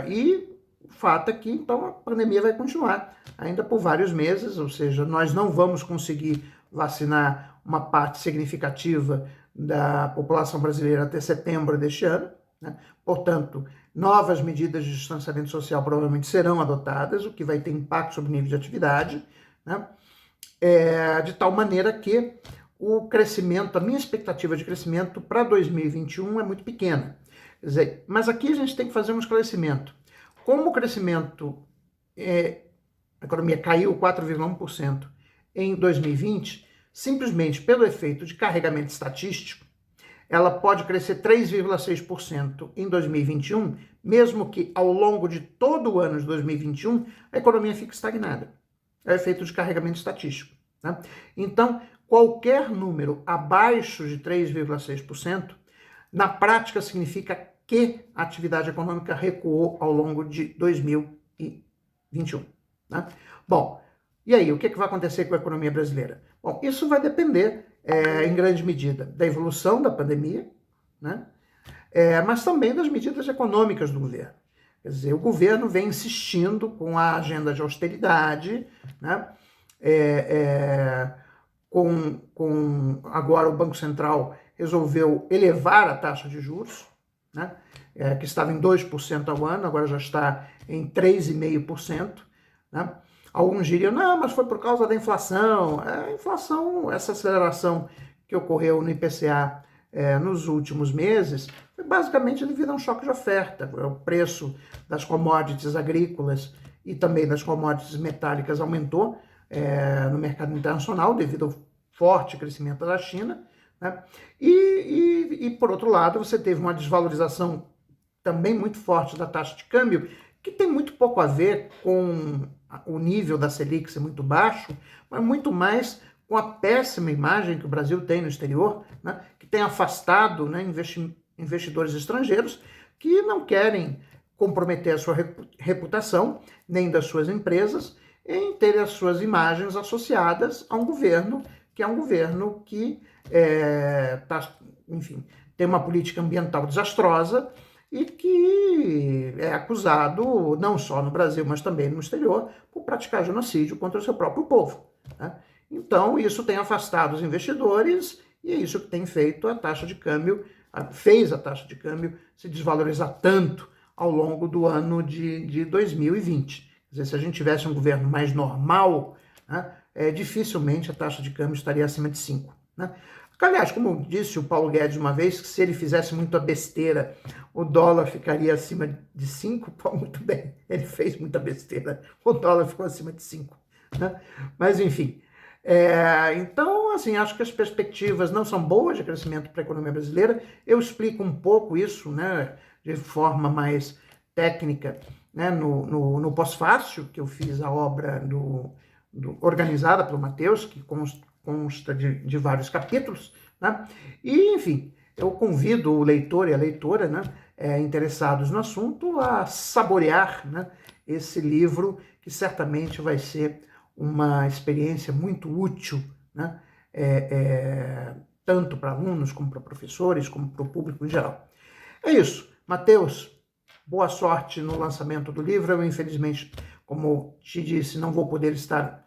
E o fato é que, então, a pandemia vai continuar ainda por vários meses, ou seja, nós não vamos conseguir vacinar uma parte significativa da população brasileira até setembro deste ano, né? Portanto, novas medidas de distanciamento social provavelmente serão adotadas, o que vai ter impacto sobre o nível de atividade, né? De tal maneira que o crescimento, a minha expectativa de crescimento para 2021 é muito pequena. Quer dizer, mas aqui a gente tem que fazer um esclarecimento. Como o crescimento, a economia caiu 4,1% em 2020, simplesmente pelo efeito de carregamento estatístico, ela pode crescer 3,6% em 2021, mesmo que ao longo de todo o ano de 2021 a economia fique estagnada. É o efeito de carregamento estatístico, né? Então, qualquer número abaixo de 3,6%, na prática significa que a atividade econômica recuou ao longo de 2021, né? Bom, e aí, o que vai acontecer com a economia brasileira? Bom, isso vai depender, em grande medida, da evolução da pandemia, né? Mas também das medidas econômicas do governo. Quer dizer, o governo vem insistindo com a agenda de austeridade, né? Agora o Banco Central resolveu elevar a taxa de juros, né? Que estava em 2% ao ano, agora já está em 3,5%, né? Alguns diriam, não, mas foi por causa da inflação. A inflação, essa aceleração que ocorreu no IPCA nos últimos meses, foi basicamente devido a um choque de oferta. O preço das commodities agrícolas e também das commodities metálicas aumentou no mercado internacional devido ao forte crescimento da China, né? E, por outro lado, você teve uma desvalorização também muito forte da taxa de câmbio, que tem muito pouco a ver com o nível da Selic ser muito baixo, mas muito mais com a péssima imagem que o Brasil tem no exterior, né? Que tem afastado, né, investidores estrangeiros que não querem comprometer a sua reputação, nem das suas empresas, em ter as suas imagens associadas a um governo que é um governo que enfim, tem uma política ambiental desastrosa e que é acusado, não só no Brasil, mas também no exterior, por praticar genocídio contra o seu próprio povo, né? Então, isso tem afastado os investidores e é isso que tem feito a taxa de câmbio, fez a taxa de câmbio se desvalorizar tanto ao longo do ano de 2020. Quer dizer, se a gente tivesse um governo mais normal, né, dificilmente a taxa de câmbio estaria acima de 5. Né? Aliás, como disse o Paulo Guedes uma vez, que se ele fizesse muita besteira, o dólar ficaria acima de 5. Pô, muito bem, ele fez muita besteira, o dólar ficou acima de 5. Né? Mas, enfim, então, assim, acho que as perspectivas não são boas de crescimento para a economia brasileira. Eu explico um pouco isso, né, de forma mais técnica, né, no pós-fácil, que eu fiz a obra organizada pelo Matheus, que consta de vários capítulos, né? E, enfim, eu convido o leitor e a leitora, né, interessados no assunto, a saborear, né, esse livro, que certamente vai ser uma experiência muito útil, né, tanto para alunos, como para professores, como para o público em geral. É isso. Matheus, boa sorte no lançamento do livro. Eu, infelizmente, como te disse, não vou poder estar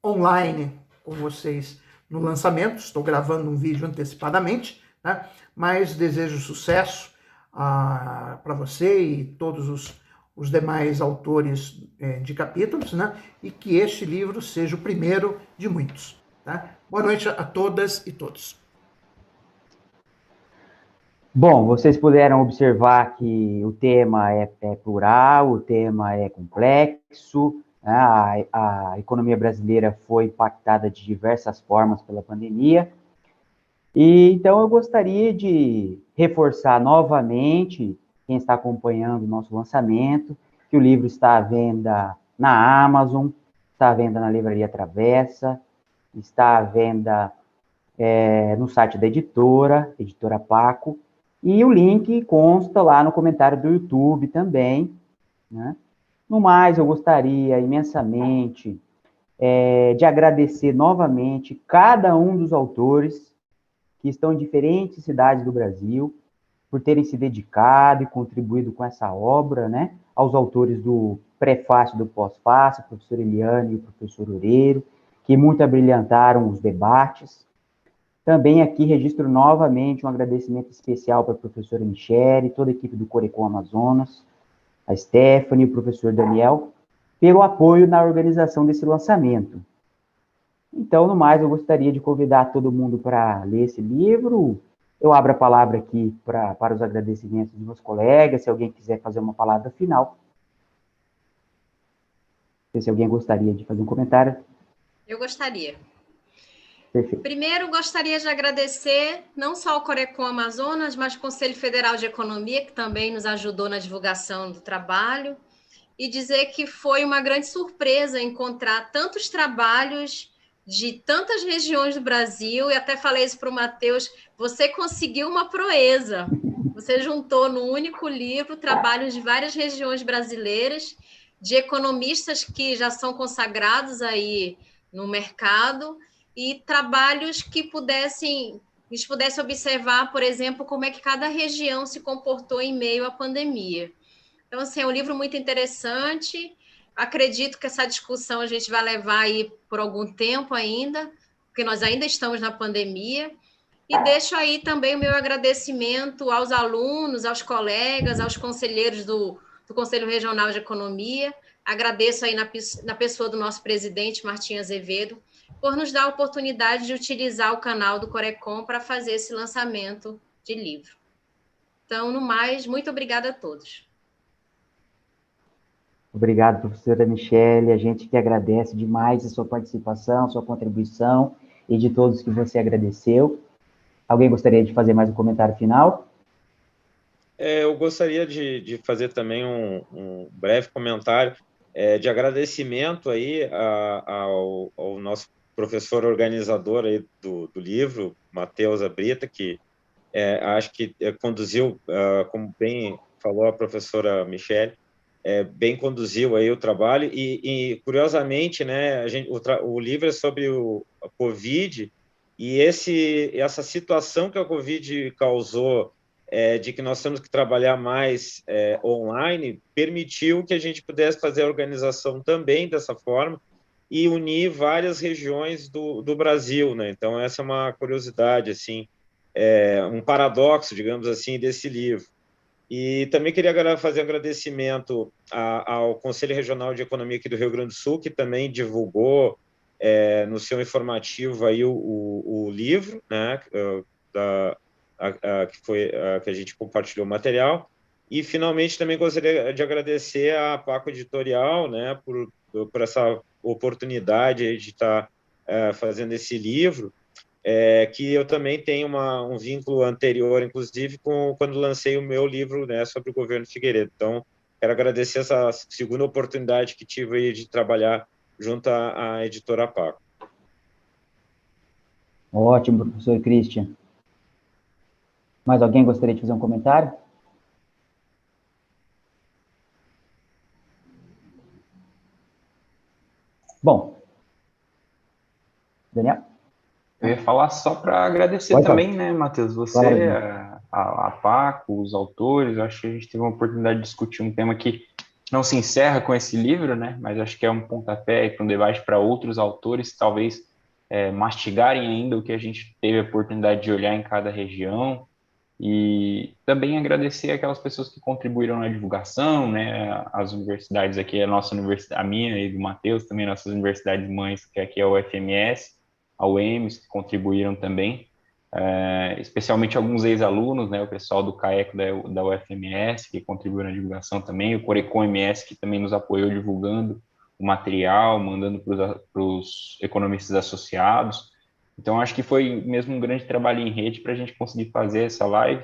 online com vocês no lançamento. Estou gravando um vídeo antecipadamente, né? Mas desejo sucesso para você e todos os demais autores de capítulos, né? E que este livro seja o primeiro de muitos. Tá? Boa noite a todas e todos. Bom, vocês puderam observar que o tema é plural, o tema é complexo, né? A economia brasileira foi impactada de diversas formas pela pandemia, e então eu gostaria de reforçar novamente, quem está acompanhando o nosso lançamento, que o livro está à venda na Amazon, está à venda na Livraria Travessa, está à venda no site da editora Paco, e o link consta lá no comentário do YouTube também, né? No mais, eu gostaria imensamente de agradecer novamente cada um dos autores que estão em diferentes cidades do Brasil, por terem se dedicado e contribuído com essa obra, né? Aos autores do prefácio e do pós-fácio, o professor Eliane e o professor Oreiro, que muito abrilhantaram os debates. Também aqui registro novamente um agradecimento especial para a professora Michele, toda a equipe do Corecon Amazonas, a Stephanie e o professor Daniel, pelo apoio na organização desse lançamento. Então, no mais, eu gostaria de convidar todo mundo para ler esse livro. Eu abro a palavra aqui para os agradecimentos dos meus colegas, se alguém quiser fazer uma palavra final. Não sei se alguém gostaria de fazer um comentário. Eu gostaria. Perfeito. Primeiro, gostaria de agradecer não só ao Corecon Amazonas, mas ao Conselho Federal de Economia, que também nos ajudou na divulgação do trabalho, e dizer que foi uma grande surpresa encontrar tantos trabalhos de tantas regiões do Brasil, e até falei isso para o Matheus, você conseguiu uma proeza, você juntou no único livro trabalhos de várias regiões brasileiras, de economistas que já são consagrados aí no mercado, e trabalhos que a gente pudesse observar, por exemplo, como é que cada região se comportou em meio à pandemia. Então, assim, é um livro muito interessante. Acredito que essa discussão a gente vai levar aí por algum tempo ainda, porque nós ainda estamos na pandemia. E deixo aí também o meu agradecimento aos alunos, aos colegas, aos conselheiros do Conselho Regional de Economia. Agradeço aí na pessoa do nosso presidente, Martim Azevedo, por nos dar a oportunidade de utilizar o canal do Corecon para fazer esse lançamento de livro. Então, no mais, muito obrigada a todos. Obrigado, professora Michele. A gente que agradece demais a sua participação, a sua contribuição e de todos que você agradeceu. Alguém gostaria de fazer mais um comentário final? Eu gostaria de fazer também um breve comentário de agradecimento aí ao nosso professor organizador aí do livro, Matheus Abrita, que acho que conduziu, como bem falou a professora Michele, bem conduziu aí o trabalho e curiosamente, né, o livro é sobre a Covid e essa situação que a Covid causou de que nós temos que trabalhar mais online, permitiu que a gente pudesse fazer a organização também dessa forma e unir várias regiões do Brasil, né? Então, essa é uma curiosidade, assim, um paradoxo, digamos assim, desse livro. E também queria fazer um agradecimento ao Conselho Regional de Economia aqui do Rio Grande do Sul, que também divulgou no seu informativo aí o livro, né, que a gente compartilhou o material. E, finalmente, também gostaria de agradecer à Paco Editorial, né, por essa oportunidade de estar fazendo esse livro, que eu também tenho um vínculo anterior, inclusive, quando lancei o meu livro, né, sobre o governo Figueiredo. Então, quero agradecer essa segunda oportunidade que tive aí de trabalhar junto à editora Paco. Ótimo, professor Christian. Mais alguém gostaria de fazer um comentário? Bom. Daniel? Eu ia falar só para agradecer Pode também, falar. né, Matheus? Você, Claro. a Paco, os autores, eu acho que a gente teve uma oportunidade de discutir um tema que não se encerra com esse livro, né, mas acho que é um pontapé para um debate para outros autores, talvez mastigarem ainda o que a gente teve a oportunidade de olhar em cada região, e também agradecer aquelas pessoas que contribuíram na divulgação, né, as universidades aqui, a nossa universidade, a minha e do Matheus, também nossas universidades mães, que aqui é a UFMS, a UEMS, que contribuíram também, especialmente alguns ex-alunos, né, o pessoal do CAECO da UFMS, que contribuiu na divulgação também, o Corecon MS, que também nos apoiou divulgando o material, mandando para os economistas associados. Então, acho que foi mesmo um grande trabalho em rede para a gente conseguir fazer essa live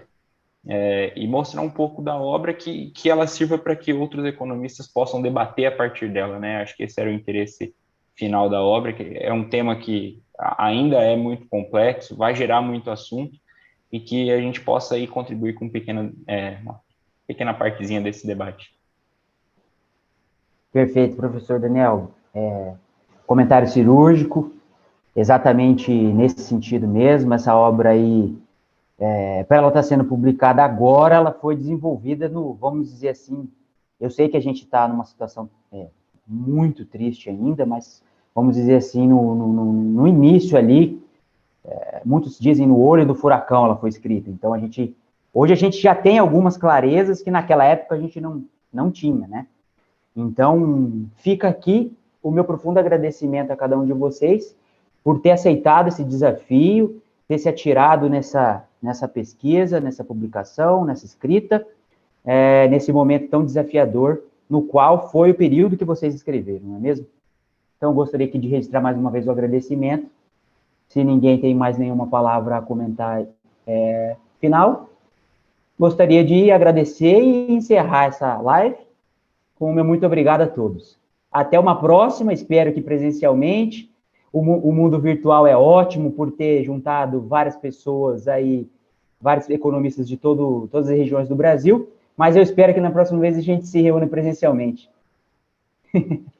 e mostrar um pouco da obra que ela sirva para que outros economistas possam debater a partir dela, né? Acho que esse era o interesse final da obra, que é um tema que ainda é muito complexo, vai gerar muito assunto, e que a gente possa aí contribuir com uma pequena partezinha desse debate. Perfeito, professor Daniel. Comentário cirúrgico, exatamente nesse sentido mesmo. Essa obra aí, para ela estar sendo publicada agora, ela foi desenvolvida vamos dizer assim, eu sei que a gente está numa situação muito triste ainda, mas vamos dizer assim, no início ali, muitos dizem no olho do furacão ela foi escrita. Então, hoje a gente já tem algumas clarezas que naquela época a gente não tinha, né? Então, fica aqui o meu profundo agradecimento a cada um de vocês por ter aceitado esse desafio, ter se atirado nessa pesquisa, nessa publicação, nessa escrita, nesse momento tão desafiador, no qual foi o período que vocês escreveram, não é mesmo? Então, gostaria aqui de registrar mais uma vez o agradecimento. Se ninguém tem mais nenhuma palavra a comentar final, gostaria de agradecer e encerrar essa live com o meu muito obrigado a todos. Até uma próxima, espero que presencialmente. O mundo virtual é ótimo por ter juntado várias pessoas aí, vários economistas de todas as regiões do Brasil, mas eu espero que na próxima vez a gente se reúna presencialmente.